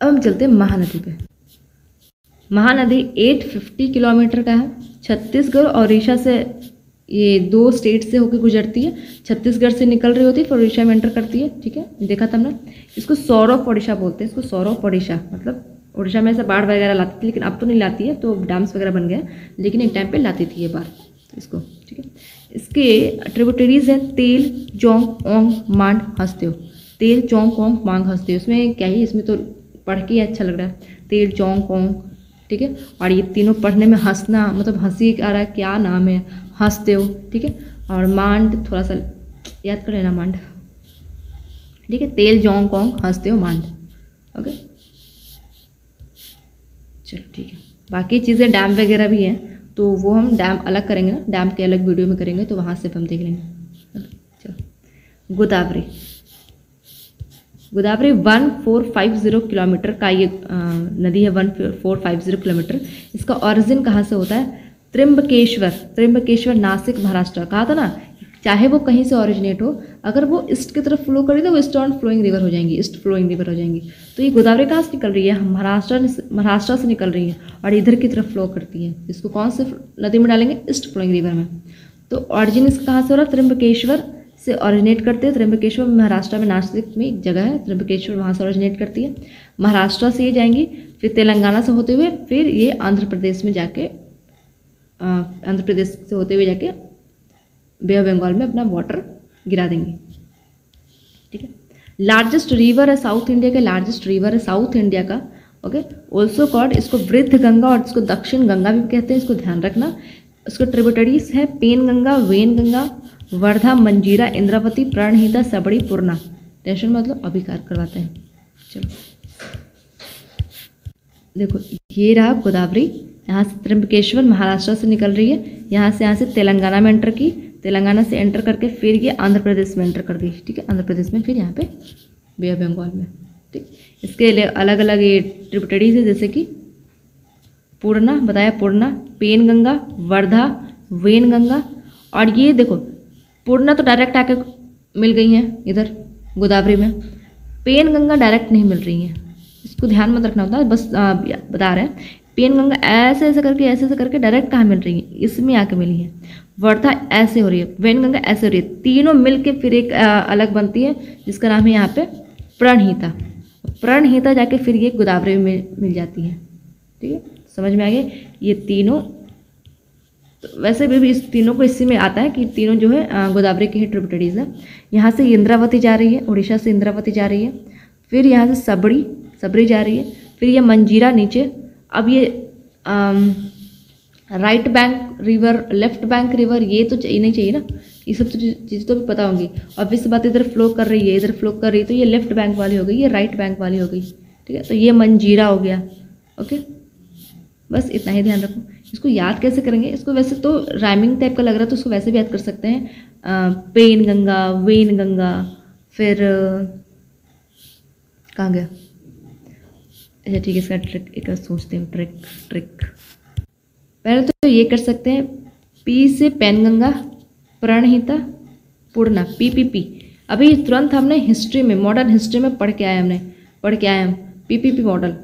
अब हम चलते हैं महानदी पे। महानदी 850 किलोमीटर का है, छत्तीसगढ़ और उड़ीसा से, ये दो स्टेट से होकर गुजरती है, छत्तीसगढ़ से निकल रही होती है फिर उड़ीसा में एंटर करती है, ठीक है, देखा था हमने। इसको सौर ऑफ ओडिशा बोलते हैं, इसको सौर ऑफ ओडिशा, मतलब उड़ीसा में ऐसा बाढ़ वगैरह लाती थी, लेकिन अब तो नहीं लाती है, तो डैम्स वगैरह बन गए, लेकिन एक टाइम पे लाती थी ये बाढ़ इसको, ठीक है। इसके ट्रिब्यूटरीज हैं तेल, जोंग, ओंग, मांड, हंसदेव, तेल, जोंग, ओंग, मांग, हंसदेव, इसमें क्या ही, इसमें तो पढ़ के अच्छा लग रहा है, तेल, जोंग, ओंग, ठीक है, और ये तीनों पढ़ने में हंसना, मतलब हंसी आ रहा है, क्या नाम है, हंसदेव, ठीक है, और मांड थोड़ा सा याद कर लेना, मांड, ठीक है, तेल, जोंग, ओंग, हंसदेव, मांड, ओके, चलो ठीक है। बाकी चीज़ें डैम वगैरह भी हैं, तो वो हम डैम अलग करेंगे ना, डैम के अलग वीडियो में करेंगे, तो वहाँ से हम देख लेंगे। चलो, गोदावरी, गोदावरी 1450 किलोमीटर का ये नदी है, 1450 किलोमीटर। इसका ओरिजिन कहाँ से होता है? त्र्यंबकेश्वर नासिक महाराष्ट्र। कहा था ना, चाहे वो कहीं से ओरिजिनेट हो, अगर वो ईस्ट की तरफ फ्लो करेगी तो वो ईस्टर्न फ्लोइंग रिवर हो जाएंगी, ईस्ट फ्लोइंग रिवर हो जाएंगी। तो ये गोदावरी कहाँ से निकल रही है? महाराष्ट्र से निकल रही है और इधर की तरफ फ्लो करती है। इसको कौन से नदी में डालेंगे? ईस्ट फ्लोइंग रिवर में। तो ऑरिजिन इसका कहाँ से हो रहा है? त्र्यंबकेश्वर से ओरिजिनेट करते हैं। त्र्यंबकेश्वर महाराष्ट्र में, नासिक में एक जगह है त्र्यंबकेश्वर, वहाँ से ओरिजिनेट करती है। महाराष्ट्र से ये जाएंगी, फिर तेलंगाना से होते हुए फिर ये आंध्र प्रदेश में जाके, आंध्र प्रदेश से होते हुए जाके बे ऑफ बंगाल में अपना वाटर गिरा देंगे। ठीक है। लार्जेस्ट रिवर है साउथ इंडिया का, लार्जेस्ट रिवर है साउथ इंडिया का। ओके, ऑल्सो कॉल्ड, इसको वृद्ध गंगा और इसको दक्षिण गंगा भी कहते हैं, इसको ध्यान रखना। इसको ट्रिब्यूटरीज है पेन गंगा, वेन गंगा, वर्धा, मंजीरा, इंद्रावती, प्रणहिता, सबड़ी, पूर्णा। टेंशन मतलब अभी कार करवाते हैं। चलो देखो, ये रहा गोदावरी। यहाँ से त्र्यंबकेश्वर महाराष्ट्र से निकल रही है, यहाँ से तेलंगाना में एंटर की, तेलंगाना से एंटर करके फिर ये आंध्र प्रदेश में एंटर कर गई। ठीक है, आंध्र प्रदेश में, फिर यहाँ पे बे ऑफ बंगाल में। ठीक, इसके लिए अलग अलग ये ट्रिब्यूटरीज है, जैसे कि पूर्णा बताया, पूर्णा, पेन गंगा, वर्धा, वेन गंगा। और ये देखो, पूर्णा तो डायरेक्ट आके मिल गई हैं इधर गोदावरी में, पेन गंगा डायरेक्ट नहीं मिल रही हैं, इसको ध्यान में रखना होता है। बस बता रहे हैं, पेन गंगा ऐसे ऐसे करके डायरेक्ट कहाँ मिल रही है? इसमें आके मिली है। वर्धा ऐसे हो रही है, वेन गंगा ऐसे हो रही है, तीनों मिलके फिर एक अलग बनती है जिसका नाम है यहाँ पे प्रणहिता। प्रणहिता जाके फिर ये गोदावरी में मिल जाती है। ठीक है, समझ में आ गया? ये तीनों तो वैसे भी इस तीनों को इसी में आता है कि तीनों जो है गोदावरी की ही ट्रिब्यूटरीज है। यहाँ से इंद्रावती जा रही है, उड़ीसा से इंद्रावती जा रही है, फिर यहाँ से सबरी जा रही है, फिर ये मंजीरा नीचे। अब ये right bank river, left bank river, ये तो नहीं चाहिए ना, ये सब तो चीज़ तो भी पता होंगी। ऑब्वियस बात, इधर फ्लो कर रही है, इधर फ्लो कर रही है, तो ये लेफ्ट बैंक वाली हो गई, ये राइट बैंक वाली हो गई। ठीक है, तो ये मंजीरा हो गया। ओके, बस इतना ही ध्यान रखो। इसको याद कैसे करेंगे? इसको वैसे तो राइमिंग टाइप का लग रहा है तो उसको वैसे भी याद कर सकते हैं। पेन गंगा, वेन गंगा, फिर कहाँ गया? अच्छा ठीक है, इसका ट्रिक एक सोचते हैं। ट्रिक पहले तो ये कर सकते हैं, पी से पेन गंगा, प्रणहिता, पूर्णा, पी। अभी तुरंत हमने हिस्ट्री में, मॉडर्न हिस्ट्री में पढ़ के आए हम पी मॉडल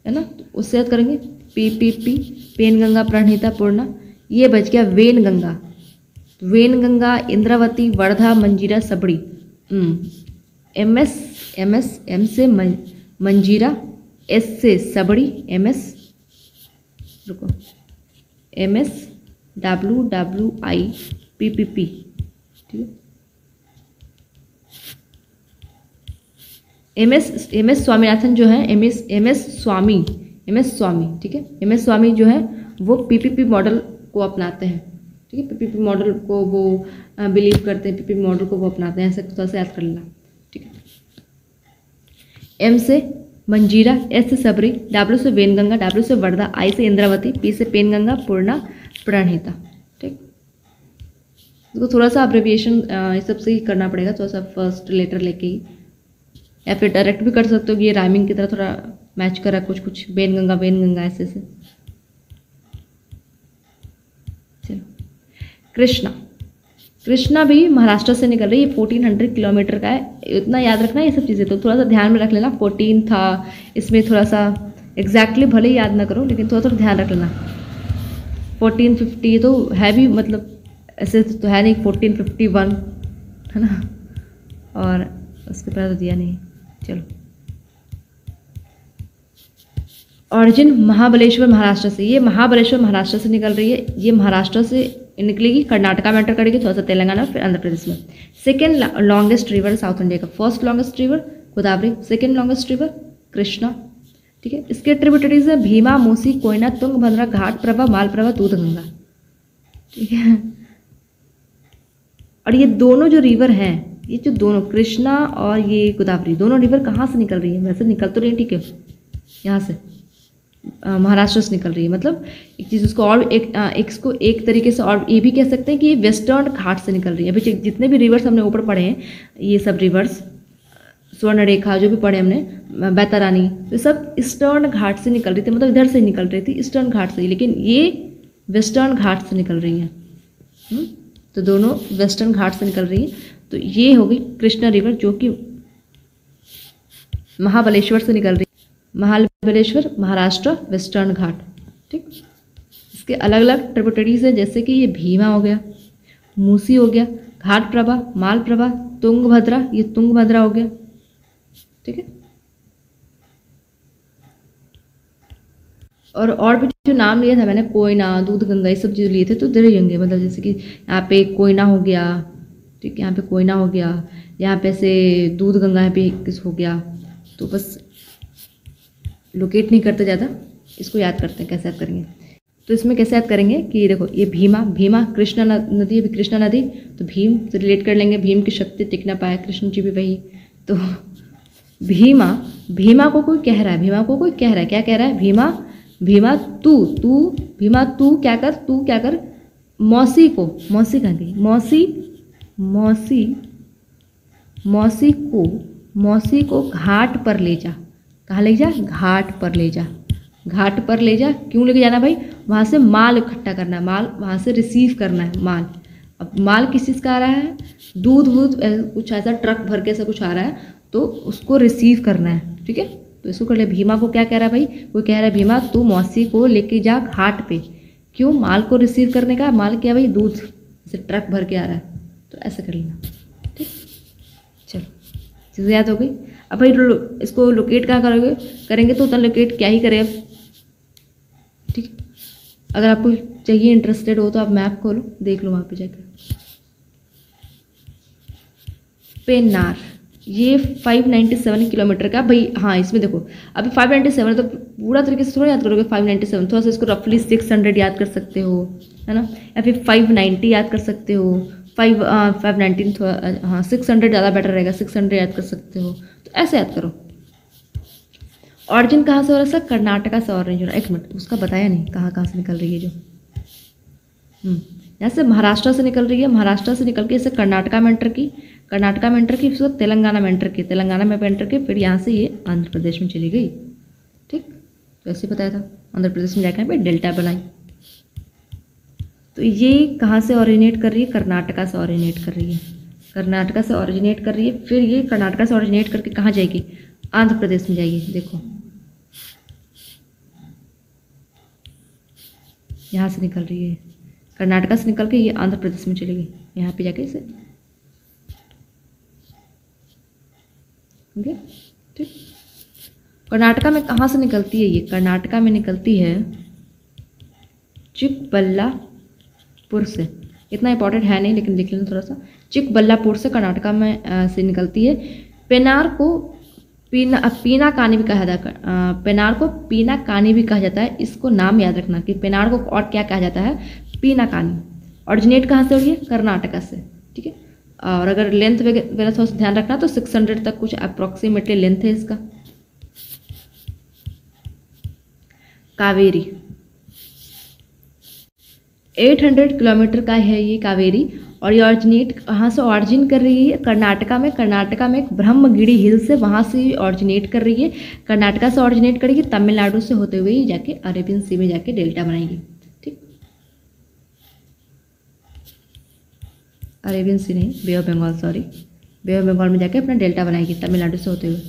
है ना, तो उससे याद करेंगे पी पेन गंगा, प्रणहिता, पूर्णा। ये बच गया वेन गंगा, इंद्रावती, वर्धा, मंजीरा, सबड़ी। एम से मंजीरा, एस से सबड़ी, MS WWI PPP। ठीक है, MS स्वामीनाथन जो है, MS स्वामी। ठीक है, MS स्वामी जो है वो PPP मॉडल को अपनाते हैं। ठीक है, PPP मॉडल को वो बिलीव करते हैं, PPP मॉडल को वो अपनाते हैं, ऐसे थोड़ा सा याद कर लेना। ठीक है, M से मंजीरा, S से सबरी, W से वेनगंगा, W से वर्धा, I से इंद्रावती, P से पेनगंगा, पूर्णा, प्रणहिता। ठीक, इसको थोड़ा सा अब्रिविएशन इस सब से ही करना पड़ेगा, थोड़ा सा फर्स्ट लेटर लेके ही, या फिर डायरेक्ट भी कर सकते हो कि ये राइमिंग की तरह थोड़ा मैच करा कुछ वेनगंगा ऐसे से। चलो, कृष्णा भी महाराष्ट्र से निकल रही है, 1400 किलोमीटर का है। इतना याद रखना ये सब चीज़ें, तो थोड़ा सा ध्यान में रख लेना। 14 था, इसमें थोड़ा सा एग्जैक्टली भले ही याद ना करो, लेकिन थोड़ा सा ध्यान रख लेना। 1450 तो है भी, मतलब ऐसे तो है नहीं, 1451 है ना, और उसके बाद तो दिया नहीं। चलो, ऑरिजिन महाबलेश्वर महाराष्ट्र से, ये महाबलेश्वर महाराष्ट्र से निकल रही है, ये महाराष्ट्र से निकलेगी, कर्नाटका में एंटर करेगी, थोड़ा सा तेलंगाना, फिर आंध्र प्रदेश में। Second longest river south India का, first longest river Godavari, second longest river Krishna. ठीक है, इसके ट्रिब्यूटरीज है भीमा, मूसी, कोयना, तुंगभद्रा, घाट प्रभा, मालप्रभा, दूधगंगा। ठीक है, और ये दोनों जो रिवर हैं, ये जो दोनों कृष्णा और ये गोदावरी, दोनों रिवर कहाँ से निकल रही है? वैसे निकल तो रही है, ठीक है, यहाँ से महाराष्ट्र से निकल रही है। मतलब एक चीज़ उसको और इसको एक तरीके से और ये भी कह सकते हैं कि ये वेस्टर्न घाट से निकल रही है। अभी जितने भी रिवर्स हमने ऊपर पढ़े हैं, ये सब रिवर्स स्वर्णरेखा जो भी पढ़े हमने, बैतरानी, तो सब ईस्टर्न घाट से निकल रही थी, मतलब इधर से निकल रही थी ईस्टर्न घाट से, लेकिन ये वेस्टर्न घाट से निकल रही हैं। तो दोनों वेस्टर्न घाट से निकल रही है। तो ये होगी कृष्णा रिवर जो कि महाबलेश्वर से निकल रही है, महाबलेश्वर महाराष्ट्र वेस्टर्न घाट। ठीक, इसके अलग अलग ट्रिब्यूटरीज है, जैसे कि ये भीमा हो गया, मूसी हो गया, घाट प्रभा, माल प्रभा, तुंगभद्रा, ये तुंगभद्रा हो गया। ठीक है, और भी जो नाम लिया था मैंने, कोयना, दूध गंगा, ये सब चीज़ लिए थे, तो इधर ही होंगे, मतलब जैसे कि यहाँ पे कोयना हो गया, ठीक है, यहाँ पे कोयना हो गया, यहाँ पे से दूध गंगा यहाँ पे किस हो गया। तो बस लोकेट नहीं करते ज़्यादा, इसको याद करते हैं, कैसे याद करेंगे। तो इसमें कैसे याद करेंगे कि देखो ये भीमा कृष्णा नदी, अभी कृष्णा नदी, तो भीम से रिलेट कर लेंगे, भीम की शक्ति टिक ना पाया, कृष्ण जी भी वही। तो भीमा को कोई कह रहा है, क्या कह रहा है, भीमा तू क्या कर, मौसी कहाँ गई, मौसी को घाट पर ले जा, कहाँ ले जा, घाट पर ले जा। क्यों लेके जाना भाई, वहाँ से माल इकट्ठा करना है, माल वहाँ से रिसीव करना है माल। अब माल किस चीज़ का आ रहा है, दूध कुछ ऐसा ट्रक भर के ऐसा कुछ आ रहा है, तो उसको रिसीव करना है। ठीक है, तो इसको कर ले। भीमा को क्या कह रहा है भाई, वो कह रहा है भीमा तू मौसी को लेके जा घाट पे। क्यों, माल को रिसीव करने का, माल क्या भाई, दूध जैसे ट्रक भर के आ रहा है, तो ऐसा कर लेना। ठीक, चलो चीज़ें याद हो गई। अब भाई इसको लोकेट कहाँ करेंगे, तो उतना लोकेट क्या ही करें अब। ठीक, अगर आपको चाहिए, इंटरेस्टेड हो, तो आप मैप खोलो, देख लो वहाँ पे जाकर। पेन्नार, ये 597 किलोमीटर का भाई। हाँ, इसमें देखो अभी 597 तो पूरा तरीके से थोड़ा याद करोगे, 597 थोड़ा सा इसको रफली 600 याद कर सकते हो, है ना, या फिर 590 याद कर सकते हो, 519 थोड़ा, हाँ 600 ज़्यादा बेटर रहेगा, 600 याद कर सकते हो, तो ऐसे याद करो। ऑरिजिन कहाँ से हो रहा है सर, कर्नाटका से ऑरिजिन हो रहा है। एक मिनट, उसका बताया नहीं कहाँ से निकल रही है, जो यहाँ से महाराष्ट्र से निकल रही है, महाराष्ट्र से निकल के इसे कर्नाटका में एंटर की, फिर तेलंगाना में एंटर की, फिर यहाँ से ये आंध्र प्रदेश में चली गई। ठीक, तो ऐसे बताया था, आंध्र प्रदेश में जाकर पे डेल्टा बनाई। तो ये कहाँ से ऑरिजिनेट कर रही है, कर्नाटका से ऑरिजिनेट कर रही है, फिर ये कर्नाटका से ऑरिजिनेट करके कहाँ जाएगी, आंध्र प्रदेश में जाएगी। देखो यहाँ से निकल रही है, कर्नाटका से निकल के ये आंध्र प्रदेश में चली गई, यहाँ पे जाके इसे, ओके। ठीक, कर्नाटका में कहाँ से निकलती है ये, कर्नाटका में निकलती है चिकबल्लापुर से। इतना इंपॉर्टेंट है नहीं, लेकिन लिख लेना थोड़ा सा। चिकबल्लापुर से कर्नाटका में से निकलती है। पेनार को पीना कानी भी कहा जाता है, पेनार को पीना कानी भी कहा जाता है। इसको नाम याद रखना कि पेनार को और क्या कहा जाता है, पीना कानी। ऑरिजिनेट कहाँ से हो रही है, कर्नाटका से। ठीक है, और अगर लेंथ वगैरह थोड़ा सा ध्यान रखना, तो 600 तक कुछ अप्रॉक्सीमेटली लेंथ है इसका। कावेरी 800 किलोमीटर का है ये कावेरी, और ये ऑरिजिनेट कहाँ से ऑरिजिन कर रही है, कर्नाटका में एक ब्रह्मगिरी हिल से, वहाँ से ऑरिजिनेट कर रही है। कर्नाटका से ऑरिजिनेट करेगी, तमिलनाडु से होते हुए जाके अरेबियन सी में जाके डेल्टा बनाएगी। ठीक, अरेबियन सी नहीं, bay of Bengal, sorry, bay of Bengal में जाके अपना डेल्टा बनाएगी तमिलनाडु से होते हुए।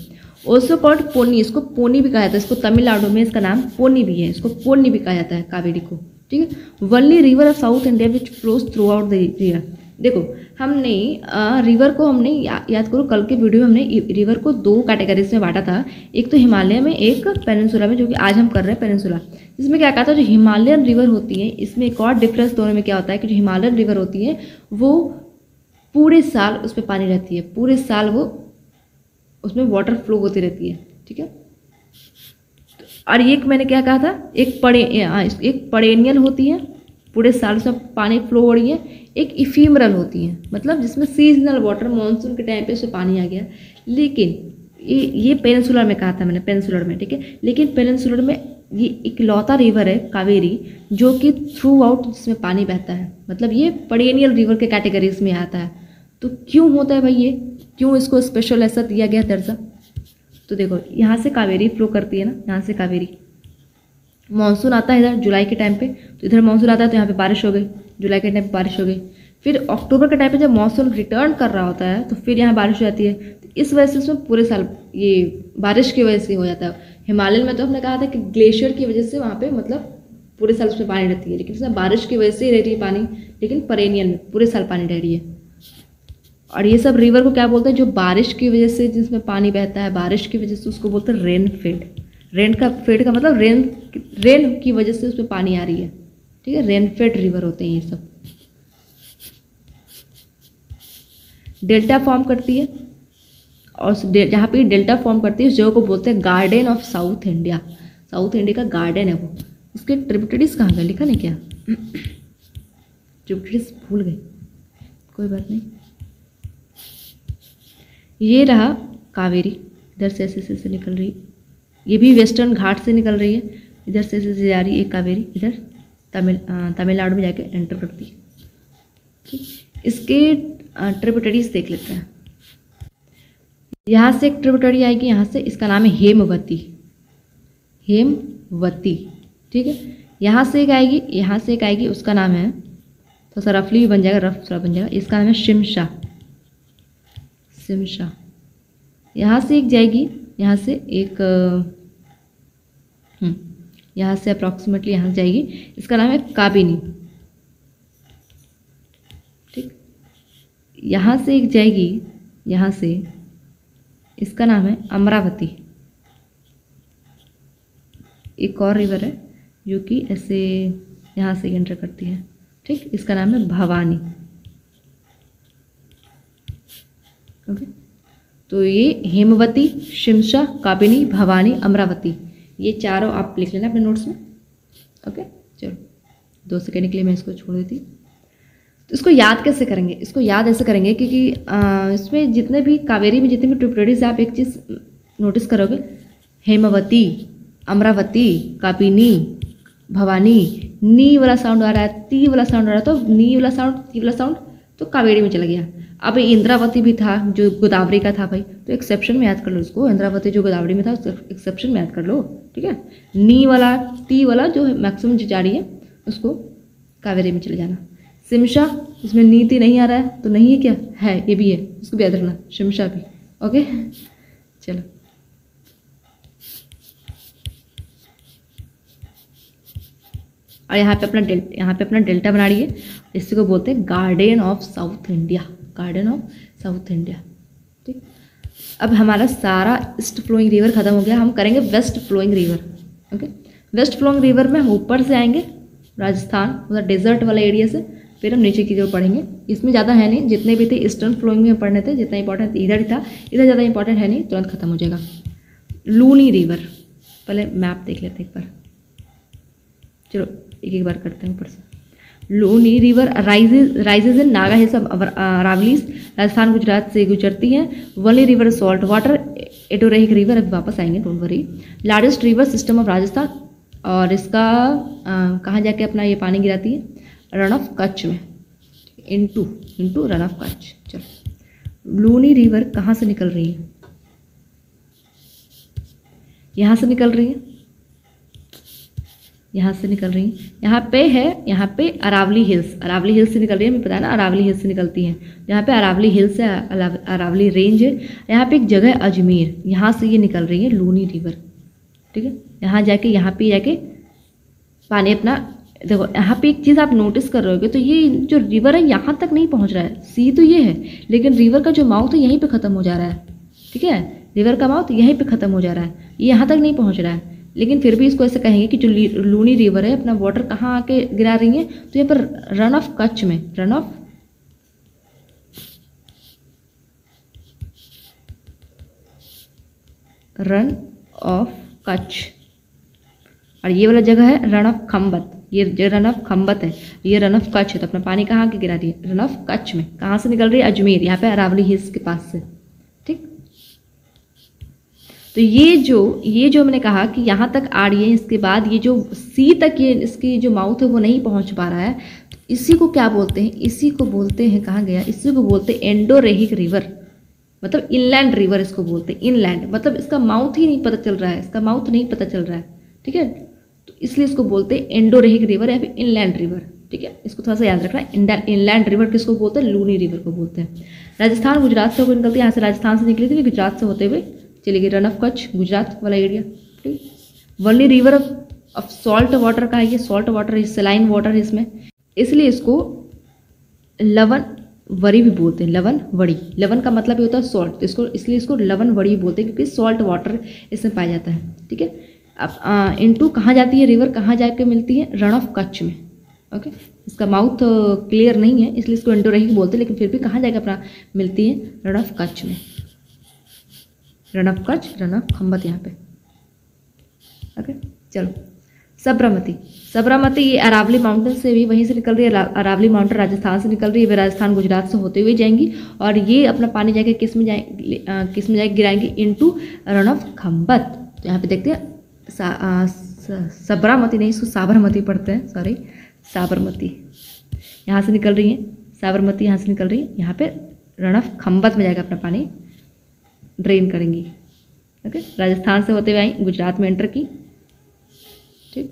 ऑल्सो कॉल्ड पोनी, इसको पोनी भी कहा जाता है, इसको तमिलनाडु में इसका नाम पोनी भी है, इसको पोनी भी कहा जाता है कावेरी को। ठीक है, only river of south India which flows through out the year. देखो हमने रिवर को हमने याद करो, कल के वीडियो में हमने रिवर को 2 कैटेगरीज में बांटा था, एक तो हिमालय में, एक पेनिनसुला में, जो कि आज हम कर रहे हैं पेनिनसुला। इसमें क्या कहा था, जो हिमालयन रिवर होती है, इसमें एक और डिफरेंस दोनों में क्या होता है कि जो हिमालयन रिवर होती है वो पूरे साल उस पर पानी रहती है, पूरे साल वो उसमें वाटर फ्लो होती रहती है। ठीक है, और एक मैंने क्या कहा था, एक परेनियल होती है, पूरे साल उसमें पानी फ्लो हो रही है। एक इफीमरल होती है, मतलब जिसमें सीजनल वाटर, मानसून के टाइम पे उसमें पानी आ गया। लेकिन ये पेनिनसुलर में कहा था मैंने, पेनिनसुलर में। ठीक है, लेकिन पेनिनसुलर में ये इकलौता रिवर है कावेरी जो कि थ्रू आउट जिसमें पानी बहता है, मतलब ये परेनियल रिवर के कैटेगरीज में आता है। तो क्यों होता है भाई ये, क्यों इसको स्पेशल ऐसा दिया गया दर्जा? तो देखो यहाँ से कावेरी फ्लो करती है ना, यहाँ से कावेरी, मानसून आता है इधर जुलाई के टाइम पे, तो इधर मानसून आता है तो यहाँ पे बारिश हो गई, जुलाई के टाइम पे बारिश हो गई। फिर अक्टूबर के टाइम पे जब मानसून रिटर्न कर रहा होता है तो फिर यहाँ बारिश हो जाती है। तो इस वजह से उसमें पूरे साल ये बारिश की वजह से हो जाता है। हिमालय में तो हमने कहा था कि ग्लेशियर की वजह से वहाँ पे मतलब पूरे साल उसमें पानी रहती है, लेकिन इसमें बारिश की वजह से ही रह रही है पानी, लेकिन परेनियल में पूरे साल पानी रह रही है। और ये सब रिवर को क्या बोलते हैं? जो बारिश की वजह से जिसमें पानी बहता है, बारिश की वजह से, उसको बोलते हैं रेन फेड। रेन का मतलब रेन की वजह से उसमें पानी आ रही है, ठीक है, रेन फेड रिवर होते हैं ये सब। डेल्टा फॉर्म करती है, और जहाँ पे डेल्टा फॉर्म करती है उस जगह को बोलते हैं garden of south India. South India का गार्डन है वो। उसके ट्रिब्यूटरीज कहाँ गए, लिखा नहीं क्या? ट्रिब्यूटरीज भूल गए, कोई बात नहीं। ये रहा कावेरी, इधर से ऐसे निकल रही, ये भी वेस्टर्न घाट से निकल रही है, इधर से ऐसे जा रही है एक कावेरी, इधर तमिलनाडु में जाके एंटर करती है। ठीक, इसके ट्रिब्यूटरीज देख लेते हैं। यहाँ से एक ट्रिब्यूटरी आएगी, यहाँ से, इसका नाम है हेमवती। हेमवती, ठीक है। यहाँ से एक आएगी, यहाँ से एक आएगी, उसका नाम है, तो सर रफली भी बन जाएगा, रफ थोड़ा बन जाएगा, इसका नाम है शिमशा। शिमशा। यहाँ से एक जाएगी, यहाँ से एक यहाँ से अप्रॉक्सीमेटली यहाँ जाएगी, इसका नाम है काबिनी। ठीक, यहाँ से एक जाएगी, यहाँ से, इसका नाम है अमरावती। एक और रिवर है जो कि ऐसे यहाँ से एंटर करती है, ठीक, इसका नाम है भवानी। ओके, तो ये हेमवती, शिमशा, काबिनी, भवानी, अमरावती, ये चारों आप लिख लेना अपने नोट्स में। ओके, चलो 2 सेकेंड के लिए मैं इसको छोड़ देती। तो इसको याद कैसे करेंगे? इसको याद ऐसे करेंगे क्योंकि इसमें जितने भी कावेरी में जितने भी ट्रिब्यूटरीज आप एक चीज़ नोटिस करोगे, हेमवती, अमरावती, काबिनी, भवानी, नी वाला साउंड आ रहा है, ती वाला साउंड आ रहा है, तो नी वाला साउंड, ती वाला साउंड तो कावेरी में चला गया। अब इंद्रावती भी था जो गोदावरी का था भाई, तो एक्सेप्शन में याद कर लो इसको। इंद्रावती जो गोदावरी में था उसको एक्सेप्शन में याद कर लो, ठीक है। नी वाला, ती वाला जो मैक्सिमम जो जा रही है उसको कावेरी में चले जाना। शिमशा, इसमें नीति नहीं आ रहा है तो नहीं है क्या? है, ये भी है, उसको भी याद रखना, शिमशा भी। ओके, चलो और यहाँ पे अपना डेल्टा बना रही है, इसी को बोलते हैं garden of south India. Garden of south India, ठीक। अब हमारा सारा ईस्ट फ्लोइंग रिवर खत्म हो गया, हम करेंगे west flowing river. Okay, west flowing river में हम ऊपर से आएंगे राजस्थान, मतलब डेजर्ट वाला एरिया से, फिर हम नीचे की तरफ पढ़ेंगे। इसमें ज़्यादा है नहीं, जितने भी थे ईस्टर्न फ्लोइंग में पढ़ने थे, जितना इंपॉर्टेंट इधर ही था, इधर ज़्यादा इंपॉर्टेंट है नहीं, तुरंत खत्म हो जाएगा। लूनी रिवर, पहले मैप देख लेते हैं एक बार, चलो एक बार करते हैं ऊपर से। Luni river rises in Naga hills of Aravallis, Rajasthan Gujarat से गुजरती है। वली river salt water, endorheic river, अभी वापस आएंगे, don't worry. Largest river system of Rajasthan, और इसका कहाँ जाके अपना ये पानी गिराती है? रन ऑफ कच्छ में, इनटू रन ऑफ कच्छ। चलो, लूनी रिवर कहाँ से निकल रही है? यहाँ से निकल रही है, यहाँ से निकल रही है, यहाँ पे है, यहाँ पे अरावली हिल्स से निकल रही है, हमें पता है ना, अरावली हिल्स से निकलती है। यहाँ पे अरावली हिल्स है, अरावली रेंज है। यहाँ पे एक जगह है अजमेर, यहाँ से ये निकल रही है लूनी रिवर, ठीक है। यहाँ पे जाके पानी अपना, देखो यहाँ पे एक चीज़ आप नोटिस कर रहे होगे, तो ये जो रिवर है यहाँ तक नहीं पहुँच रहा है, सी तो ये है, लेकिन रिवर का जो माउथ है यहीं पे ख़त्म हो जा रहा है, ठीक है। रिवर का माउथ यहीं पे ख़त्म हो जा रहा है, ये यहाँ तक नहीं पहुँच रहा है, लेकिन फिर भी इसको ऐसे कहेंगे कि जो लूनी रिवर है अपना वाटर कहाँ आके गिरा रही है, तो यहाँ पर रन ऑफ कच्छ में, रन ऑफ कच्छ, और ये वाला जगह है रन ऑफ खम्बत, ये रन ऑफ खम्बत है, ये रन ऑफ कच्छ है, तो अपना पानी कहाँ के गिरा रही है? रन ऑफ कच्छ में। कहाँ से निकल रही है? अजमेर, यहाँ पे अरावली हिल्स के पास से, ठीक। तो ये जो मैंने कहा कि यहाँ तक आ रही है, इसके बाद ये जो सी तक ये इसकी जो माउथ है वो नहीं पहुँच पा रहा है, तो इसी को क्या बोलते हैं? इसी को बोलते हैं, कहाँ गया, इसी को बोलते हैं एंडोरेहिक रिवर। मतलब इनलैंड रिवर इसको बोलते हैं, इनलैंड मतलब इसका माउथ ही नहीं पता चल रहा है, इसका माउथ नहीं पता चल रहा है, ठीक है। तो इसलिए इसको बोलते हैं एंडोरेहिक रिवर या फिर इनलैंड रिवर, ठीक है। इसको थोड़ा सा याद रखना है। इनलैंड रिवर किसको बोलते हैं? लूनी रिवर को बोलते हैं। राजस्थान गुजरात से होकर निकलती है, यहाँ से राजस्थान से निकली थी, गुजरात से होते हुए चली गई, रन ऑफ कच्छ गुजरात वाला एरिया, ठीक। वर्ली रिवर ऑफ सॉल्ट वाटर का है, ये सॉल्ट वाटर, सलाइन वाटर है इसमें, इसलिए इसको लवन वड़ी भी बोलते हैं, लवन वड़ी। लवन का मतलब ये होता है सॉल्ट, तो इसको इसलिए इसको लवन वड़ी बोलते हैं क्योंकि सॉल्ट वाटर इसमें पाया जाता है, ठीक है। अब इनटू कहाँ जाती है रिवर, कहाँ जाके मिलती है? रण ऑफ कच्छ में, ओके। इसका माउथ क्लियर नहीं है इसलिए इसको एंडोरेहिक बोलते हैं, लेकिन फिर भी कहाँ जाके अपना मिलती है? रण ऑफ कच्छ में, रण of Kutch, Rann of Khambhat यहाँ पे, ओके। चलो साबरमती, साबरमती ये अरावली माउंटेन से भी वहीं से निकल रही है, अरावली माउंटेन राजस्थान से निकल रही है, वे राजस्थान गुजरात से होते हुए जाएंगी और ये अपना पानी जाके किस में जाए गिराएंगी? Into Rann of Khambhat. तो यहाँ पे देखते हैं साबरमती नहीं, इसको साबरमती पढ़ते हैं, सॉरी, साबरमती यहाँ से निकल रही है, साबरमती यहाँ से निकल रही है, यहाँ पे रण ऑफ खंबत में जाएगा अपना पानी ड्रेन करेंगी, ओके। राजस्थान से होते हुए आई, गुजरात में एंटर की, ठीक।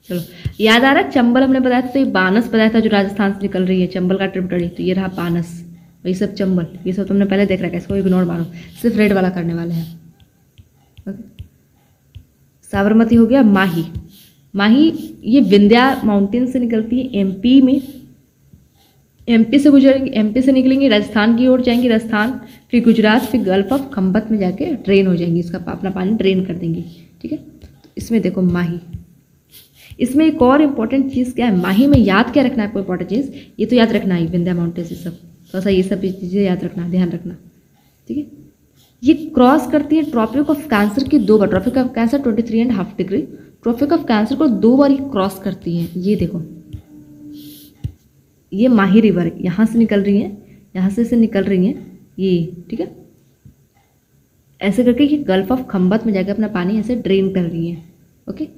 चलो याद आ रहा है, चंबल हमने बताया था, तो ये बानस बताया था जो राजस्थान से निकल रही है, चंबल का ट्रिब्यूटरी, तो ये रहा बानस, वही सब चंबल, ये सब तुमने पहले देख रखा है, इसको इग्नोर मारो, सिर्फ रेड वाला करने वाले हैं, ओके। साबरमती हो गया। माही, माही ये विंध्या माउंटेन से निकलती है, एमपी में, एमपी से गुजरेंगी, एमपी से निकलेंगी, राजस्थान की ओर जाएंगी, राजस्थान, फिर गुजरात, फिर गल्फ ऑफ खंबत में जाके ड्रेन हो जाएंगी, इसका अपना पानी ड्रेन कर देंगी, ठीक है। तो इसमें देखो माही, इसमें एक और इम्पॉर्टेंट चीज़ क्या है, माही में याद क्या रखना है आपको? इंपॉर्टेंट चीज़ ये तो याद रखना है, विंध्या माउंटेन से सब थोड़ा सा ये सब चीज़ें याद रखना, ध्यान रखना, ठीक है। ये क्रॉस करती है ट्रॉपिक ऑफ कैंसर की 2 बार, tropic of cancer 23.5 degree, tropic of cancer को 2 बार ये क्रॉस करती है। ये देखो, ये माही रिवर यहाँ से निकल रही है, यहाँ से निकल रही है ये, ठीक है। ऐसे करके ये गल्फ ऑफ खंबत में जाकर अपना पानी ऐसे ड्रेन कर रही है, ओके।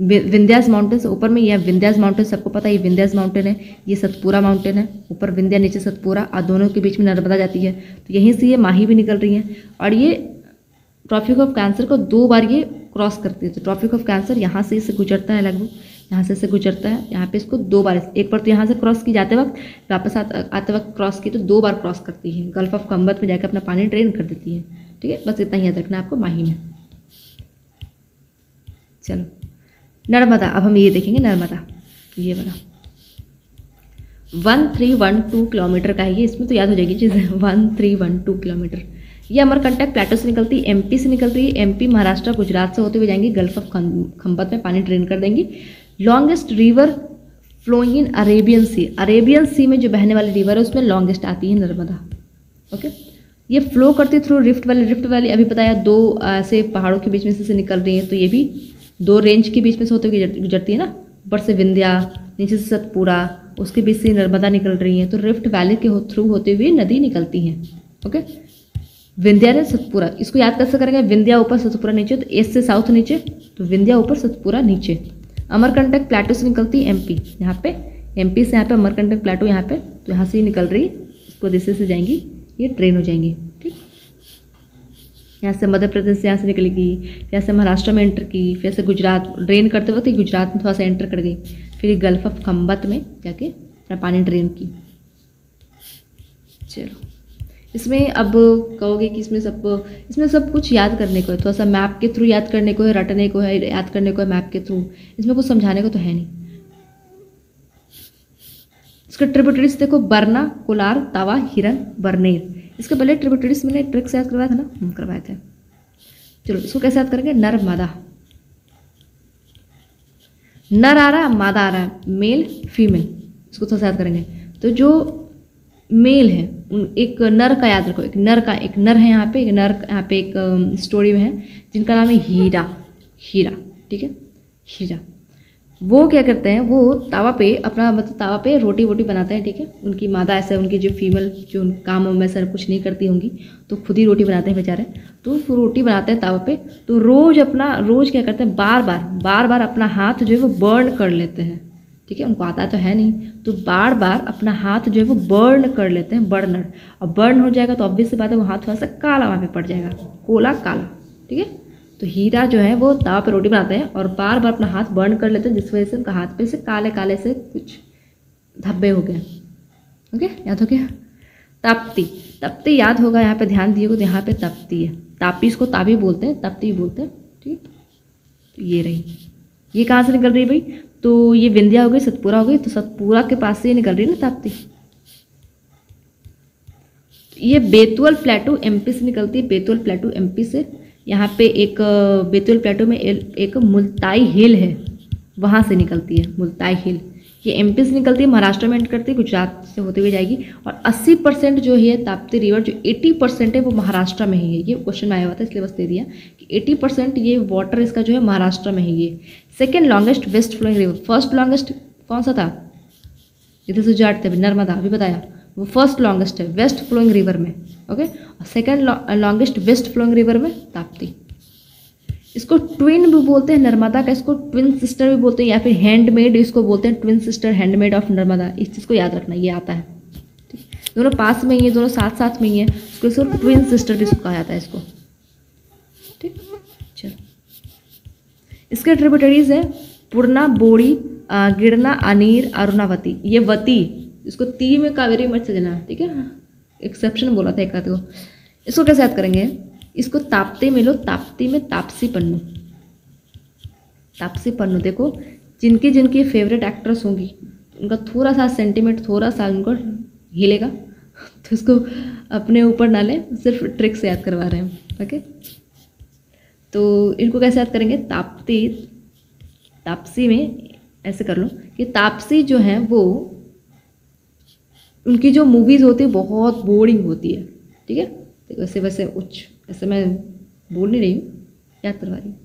विंध्यास माउंटेन से ऊपर में, यह विंध्यास माउंटेन सबको पता है, ये विंध्यास माउंटेन है, ये सतपुरा माउंटेन है, ऊपर विंध्या नीचे सतपुरा, और दोनों के बीच में नर्मदा जाती है, तो यहीं से ये माही भी निकल रही है। और ये ट्रॉपिक ऑफ कैंसर को 2 बार ये क्रॉस करती है, तो ट्रॉपिक ऑफ कैंसर यहाँ से इसे गुजरता है, लगभग यहाँ से इसे गुजरता है, यहाँ पे इसको 2 बार, एक बार तो यहाँ से क्रॉस की जाते वक्त, वापस आते वक्त क्रॉस की, तो 2 बार क्रॉस करती है, गल्फ ऑफ खंबत में जाकर अपना पानी ड्रेन कर देती है, ठीक है। बस इतना ही याद रखना है आपको माही में। चलो नर्मदा, अब हम ये देखेंगे नर्मदा, ये वाला 1312 किलोमीटर का है ये, इसमें तो याद हो जाएगी चीज़ें, 1312 किलोमीटर। ये अमरकंटक प्लेटो से निकलती है, एमपी से निकल रही है, एमपी महाराष्ट्र गुजरात से होते हुए जाएंगी, गल्फ ऑफ खंबत में पानी ड्रेन कर देंगी। Longest river flowing in Arabian sea, Arabian sea में जो बहने वाली रिवर है उसमें लॉन्गेस्ट आती है नर्मदा, ओके। ये फ्लो करती through rift valley, rift valley अभी बताया 2 ऐसे पहाड़ों के बीच में से निकल रही है, तो ये भी 2 रेंज के बीच में से होते हुए गुजरती है ना, ऊपर से विंध्या, नीचे से सतपुरा, उसके बीच से नर्मदा निकल रही है, तो रिफ्ट वैली के थ्रू होते हुए नदी निकलती है, ओके। विंध्या ने सतपुरा, इसको याद कैसे करेंगे? विंध्या ऊपर सतपुरा नीचे, तो ईस्ट से साउथ नीचे, तो विंध्या ऊपर सतपुरा नीचे। अमरकंटक प्लेटो से निकलती है एमपी, यहाँ पे एमपी से यहाँ पे अमरकंटक प्लेटो यहाँ पे, तो यहाँ से ही निकल रही, इसको दिशा से जाएंगी, ये ट्रेन हो जाएंगी, ठीक। यहाँ से मध्य प्रदेश से यहाँ से निकलेगी, यहाँ से महाराष्ट्र में एंटर की, फिर से गुजरात ड्रेन करते वक्त गुजरात में थोड़ा सा एंटर कर गई, फिर गल्फ ऑफ खंबत में जाके अपना पानी ड्रेन की। चलो इसमें अब कहोगे कि इसमें सब कुछ याद करने को है, थोड़ा सा मैप के थ्रू याद करने को है, रटने को है, याद करने को है मैप के थ्रू, इसमें कुछ समझाने को तो है नहीं। इसके ट्रिब्यूटरीज देखो, बरना, कोलार, तावा, हिरन, बरनेर। इसके पहले ट्रिब्यूटरीज मैंने ट्रिक से याद करवाया था ना, करवाए थे। चलो इसको कैसे याद करेंगे? नर्मदा, नर आ रहा है, मादा आ रहा है, मेल फीमेल, इसको थोड़ा सा याद करेंगे। तो जो मेल है, एक नर का याद रखो, एक नर है यहाँ पे, एक नर यहाँ पे एक स्टोरी में है जिनका नाम है हीरा, ठीक है, हीरा। वो क्या करते हैं, वो तावा पे अपना मतलब तावा पे रोटी वोटी बनाते हैं, ठीक है। उनकी मादा ऐसे, उनकी जो फीमेल जो काम में ऐसा कुछ नहीं करती होंगी, तो खुद ही रोटी बनाते हैं बेचारे। तो रोटी बनाते हैं तावा पे, तो रोज़ क्या करते हैं, बार बार अपना हाथ जो है वो बर्न कर लेते हैं, ठीक है, उनको आता तो है नहीं, तो बार बार अपना हाथ जो है वो बर्न कर लेते हैं, बर्नर। और बर्न हो जाएगा तो ऑब्वियस सी बात है वो हाथ थोड़ा सा काला वहाँ पे पड़ जाएगा, कोला काला। ठीक है, तो हीरा जो है वो तावा पे रोटी बनाते हैं और बार बार अपना हाथ बर्न कर लेते हैं, जिस वजह से उनका हाथ पे से काले काले से कुछ धब्बे हो गए। ओके, याद हो गया। तपती, तपती याद होगा, यहाँ पे ध्यान दिए तो यहाँ पे तपती है, तापी इसको ताबी बोलते हैं, तपती बोलते हैं। ठीक, तो ये रही, ये कहाँ से निकल रही है भाई, तो ये विंध्या हो गई, सतपुरा हो गई, तो सतपुरा के पास से ये निकल रही है ना ताप्ती। ये बेतुल प्लेटू एमपी से निकलती है, बेतुल प्लेटू एमपी से। यहाँ पे एक बेतुल प्लेटू में एक मुल्ताई हिल है, वहाँ से निकलती है मुल्ताई हिल। ये एमपी से निकलती है, महाराष्ट्र में एंड करती है, गुजरात से होते हुए जाएगी। और 80% जो है ताप्ती रिवर, जो 80% है वो महाराष्ट्र में ही है। ये क्वेश्चन में आया हुआ था इसलिए बस दे दिया कि 80% ये वाटर इसका जो है महाराष्ट्र में ही है। Second longest west flowing river, first longest कौन सा था, इधर से जाट थे, नर्मदा अभी बताया, वो फर्स्ट लॉन्गेस्ट है वेस्ट फ्लोइंग रिवर में। ओके, और second longest west flowing river में ताप्ती। इसको ट्विन भी बोलते हैं नर्मदा का, इसको ट्विन सिस्टर भी बोलते हैं, या फिर हैंडमेड इसको बोलते हैं, twin sister handmade of Narmada. इस चीज़ को याद रखना, ये आता है। ठीक, दोनों पास में ही है, दोनों साथ साथ में ही है, इसको ट्विन सिस्टर भी कहा जाता है इसको। ठीक, चलो इसके ट्रिब्यूटरीज है पूर्णा, बोड़ी, गिरना, अनीर, अरुणावती। ये वती, इसको ती में कावेरी मत सजना, ठीक है, एक्सेप्शन बोला था एक आध को। इसको कैसे याद करेंगे, इसको ताप्ती में लो, ताप्ती में तापसी पन्नू, तापसी पन्नू। देखो जिनकी जिनकी फेवरेट एक्ट्रेस होंगी उनका थोड़ा सा सेंटीमेंट, थोड़ा सा उनको हिलेगा, तो इसको अपने ऊपर ना लें, सिर्फ ट्रिक से याद करवा रहे हैं। ओके, तो इनको कैसे याद करेंगे, ताप्ती, तापसी में ऐसे कर लो कि तापसी जो है वो, उनकी जो मूवीज़ होती है बहुत बोरिंग होती है। ठीक है, तो वैसे वैसे ऐसे मैं बोल नहीं रही हूँ, याद करवा रही हूँ,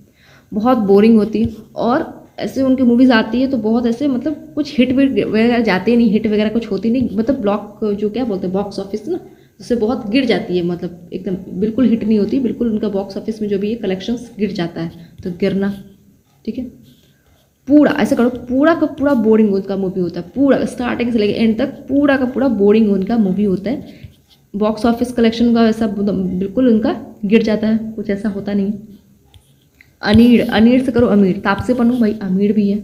बहुत बोरिंग होती है। और ऐसे उनकी मूवीज़ आती है तो बहुत ऐसे मतलब कुछ हिट वगैरह जाते नहीं, हिट वगैरह कुछ होती नहीं, मतलब ब्लॉक जो क्या बोलते हैं बॉक्स ऑफिस ना, उससे बहुत गिर जाती है, मतलब एकदम बिल्कुल हिट नहीं होती, बिल्कुल उनका बॉक्स ऑफिस में जो भी है कलेक्शंस गिर जाता है, तो गिरना। ठीक है, पूरा ऐसे करो, पूरा का पूरा बोरिंग उनका मूवी होता है, पूरा स्टार्टिंग से लेकर एंड तक पूरा का पूरा बोरिंग उनका मूवी होता है। बॉक्स ऑफिस कलेक्शन का वैसा बिल्कुल उनका गिर जाता है, कुछ ऐसा होता नहीं। अनीड़, अनीड़ से करो अमीर, तापसी पन्नू भाई अमीर भी है,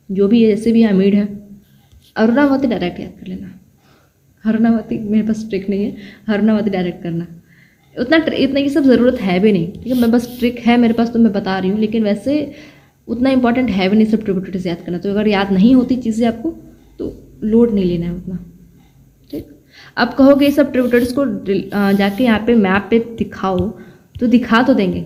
जो भी है जैसे भी अमीर है। अरुणावती डायरेक्ट याद कर लेना, अरुणावती मेरे पास ट्रिक नहीं है, अरुणावती डायरेक्ट करना, इतना ये सब ज़रूरत है भी नहीं। ठीक है, मैं बस ट्रिक है मेरे पास तो मैं बता रही हूँ, लेकिन वैसे उतना इंपॉर्टेंट है भी नहीं सब ट्रिब्यूटरी से याद करना। तो अगर याद नहीं होती चीज़ें आपको तो लोड नहीं लेना है उतना। ठीक, अब कहोगे ये सब ट्रिब्यूटरीज को जाके यहाँ पे मैप पे दिखाओ, तो दिखा तो देंगे,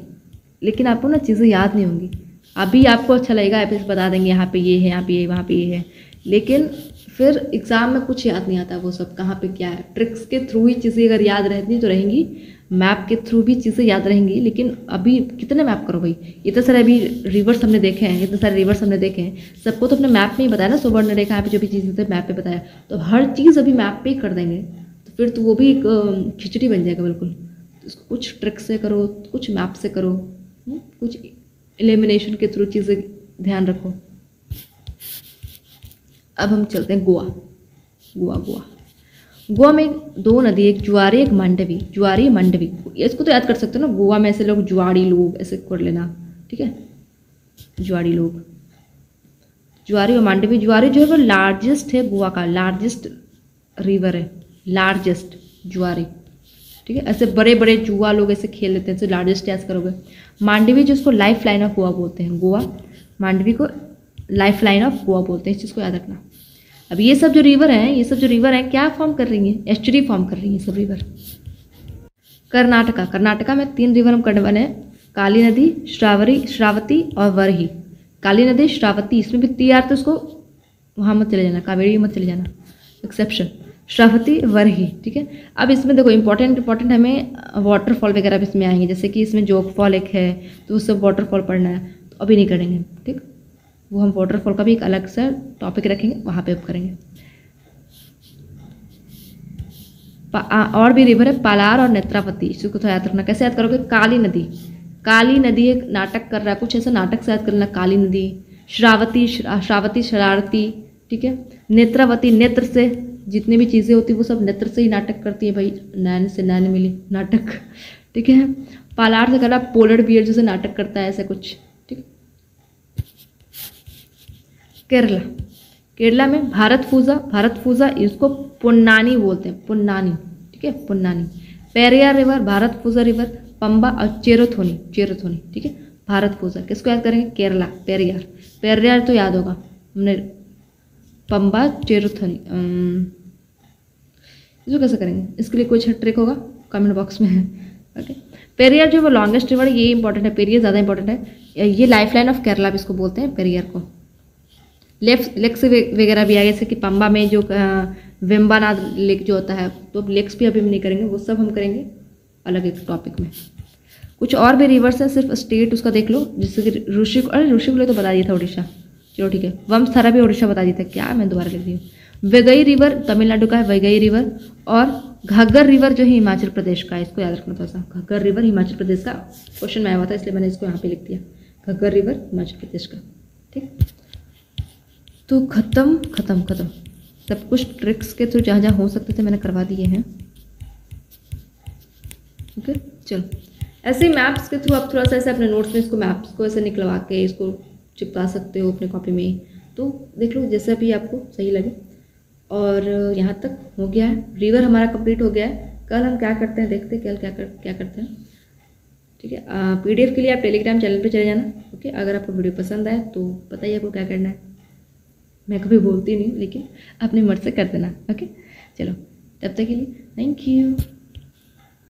लेकिन आपको ना चीज़ें याद नहीं होंगी। अभी आपको अच्छा लगेगा, आप बता देंगे यहाँ पे ये है, यहाँ पे ये, वहाँ पे ये है, लेकिन फिर एग्ज़ाम में कुछ याद नहीं आता वो सब कहाँ पे क्या है। ट्रिक्स के थ्रू ही चीज़ें अगर याद रहती तो रहेंगी, मैप के थ्रू भी चीज़ें याद रहेंगी, लेकिन अभी कितने मैप करो भाई, इतने सारे अभी रिवर्स हमने देखे हैं, इतने सारे रिवर्स हमने देखे हैं, सबको तो अपने मैप में ही बताया ना, सुवर्ण रेखा यहाँ पे जो भी चीज़ें मैप पे बताया, तो हर चीज़ अभी मैप पे ही कर देंगे, तो फिर तो वो भी एक खिचड़ी बन जाएगा बिल्कुल। तो कुछ ट्रिक से करो, कुछ मैप से करो, कुछ एलिमिनेशन के थ्रू चीज़ें ध्यान रखो। अब हम चलते हैं गोवा। गोवा में दो नदी, एक जुआरी एक मांडवी, जुआरी मांडवी, इसको तो याद कर सकते हो ना। गोवा में ऐसे लोग जुआड़ी लोग ऐसे कर लेना, ठीक है, जुआड़ी लोग, जुआरी और मांडवी। जुआरी जो है वो लार्जेस्ट है, गोवा का लार्जेस्ट रिवर है, लार्जेस्ट जुआरी। ठीक है, ऐसे बड़े बड़े जुआ लोग ऐसे खेल लेते हैं, ऐसे लार्जेस्ट याद करोगे। मांडवी जिसको लाइफ लाइन ऑफ गोवा बोलते हैं, गोवा मांडवी को लाइफ लाइन ऑफ गोवा बोलते हैं, इस चीज़ को याद रखना। अब ये सब जो रिवर हैं, ये सब जो रिवर हैं क्या फॉर्म कर रही हैं, एस्चुरी फॉर्म कर रही हैं सब रिवर। कर्नाटका में 3 रिवर हम करने वाले हैं, काली नदी, श्रावती और वरही। काली नदी, श्रावती, इसमें भी तैयार, तो इसको वहाँ मत चले जाना, कावेरी मत चले जाना, एक्सेप्शन, श्रावती वरही। ठीक है, अब इसमें देखो इंपॉर्टेंट हमें वाटरफॉल वगैरह भी इसमें आएंगे, जैसे कि इसमें जोग फॉल एक है, तो वो सब वाटरफॉल पढ़ना है, तो अभी नहीं करेंगे। ठीक, वो हम वाटरफॉल का भी एक अलग सा टॉपिक रखेंगे, वहाँ पे अब करेंगे। और भी रिवर है पालार और नेत्रावती, इसको तो याद रखना। कैसे याद करोगे, काली नदी एक नाटक कर रहा है, कुछ ऐसा नाटक से याद करना, काली नदी। श्रावती शरारती, ठीक है। नेत्रावती, नेत्र से जितनी भी चीज़ें होती वो सब नेत्र से ही नाटक करती है भाई, नैन से नैन मिली नाटक, ठीक है। पालार से करा पोलर बियर जैसे नाटक करता है, ऐसा कुछ, ठीक। केरला, केरला में भारत पूजा, भारत पूजा इसको पुन्नानी बोलते हैं, पुन्नानी, ठीक है, पुन्नानी। पेरियार रिवर, भारत पूजा रिवर, पंबा और चेरुथोनी, चेरुथोनी, ठीक है। भारत पूजा किसको याद करेंगे, केरला, पेरियार, पेरियार तो याद होगा हमने, पंबा चेरुथोनी, इसको कैसे करेंगे, इसके लिए कुछ ट्रिक होगा कमेंट बॉक्स में है, ओके। पेरियार जो वो लॉन्गेस्ट रिवर, ये इंपॉर्टेंट है, पेरियार ज़्यादा इंपॉर्टेंट है, ये लाइफ लाइन ऑफ केरला भी इसको बोलते हैं, पेरियार को। लेक्स वगैरह भी आए, जैसे कि पंबा में जो वेम्बानाद लेक जो होता है, तो लेक्स भी अभी हम नहीं करेंगे, वो सब हम करेंगे अलग एक टॉपिक में। कुछ और भी रिवर्स है, सिर्फ स्टेट उसका देख लो, जैसे कि ऋषि, अरे ऋषि को तो बता दिया था उड़ीसा, चलो ठीक है। वंशधारा भी उड़ीसा बता दिया था, क्या मैं दोबारा लिख दी हूँ। वैगई रिवर तमिलनाडु का है, वैगई रिवर, और घग्गर रिवर जो है हिमाचल प्रदेश का है, इसको याद रखना थोड़ा सा, घग्गर रिवर हिमाचल प्रदेश का क्वेश्चन में आया हुआ था, इसलिए मैंने इसको यहाँ पे लिख दिया, घग्गर रिवर हिमाचल प्रदेश का, ठीक। तो खत्म खत्म खत्म, सब कुछ ट्रिक्स के थ्रू जहाँ जहाँ हो सकते थे मैंने करवा दिए हैं, ओके। चलो ऐसे ही मैप्स के थ्रू आप थोड़ा सा ऐसे अपने नोट्स में इसको मैप्स को ऐसे निकलवा के इसको चिपका सकते हो अपने कॉपी में, तो देख लो जैसा भी आपको सही लगे। और यहाँ तक हो गया है, रिवर हमारा कंप्लीट हो गया है। कल हम क्या करते हैं देखते हैं, कल क्या करते हैं, ठीक है। PDF के लिए आप टेलीग्राम चैनल पे चले जाना, ओके। अगर आपको वीडियो पसंद आए तो बताइए आपको क्या करना है, मैं कभी बोलती नहीं लेकिन अपनी मर्ज़ी से कर देना, ओके। चलो तब तक के लिए थैंक यू।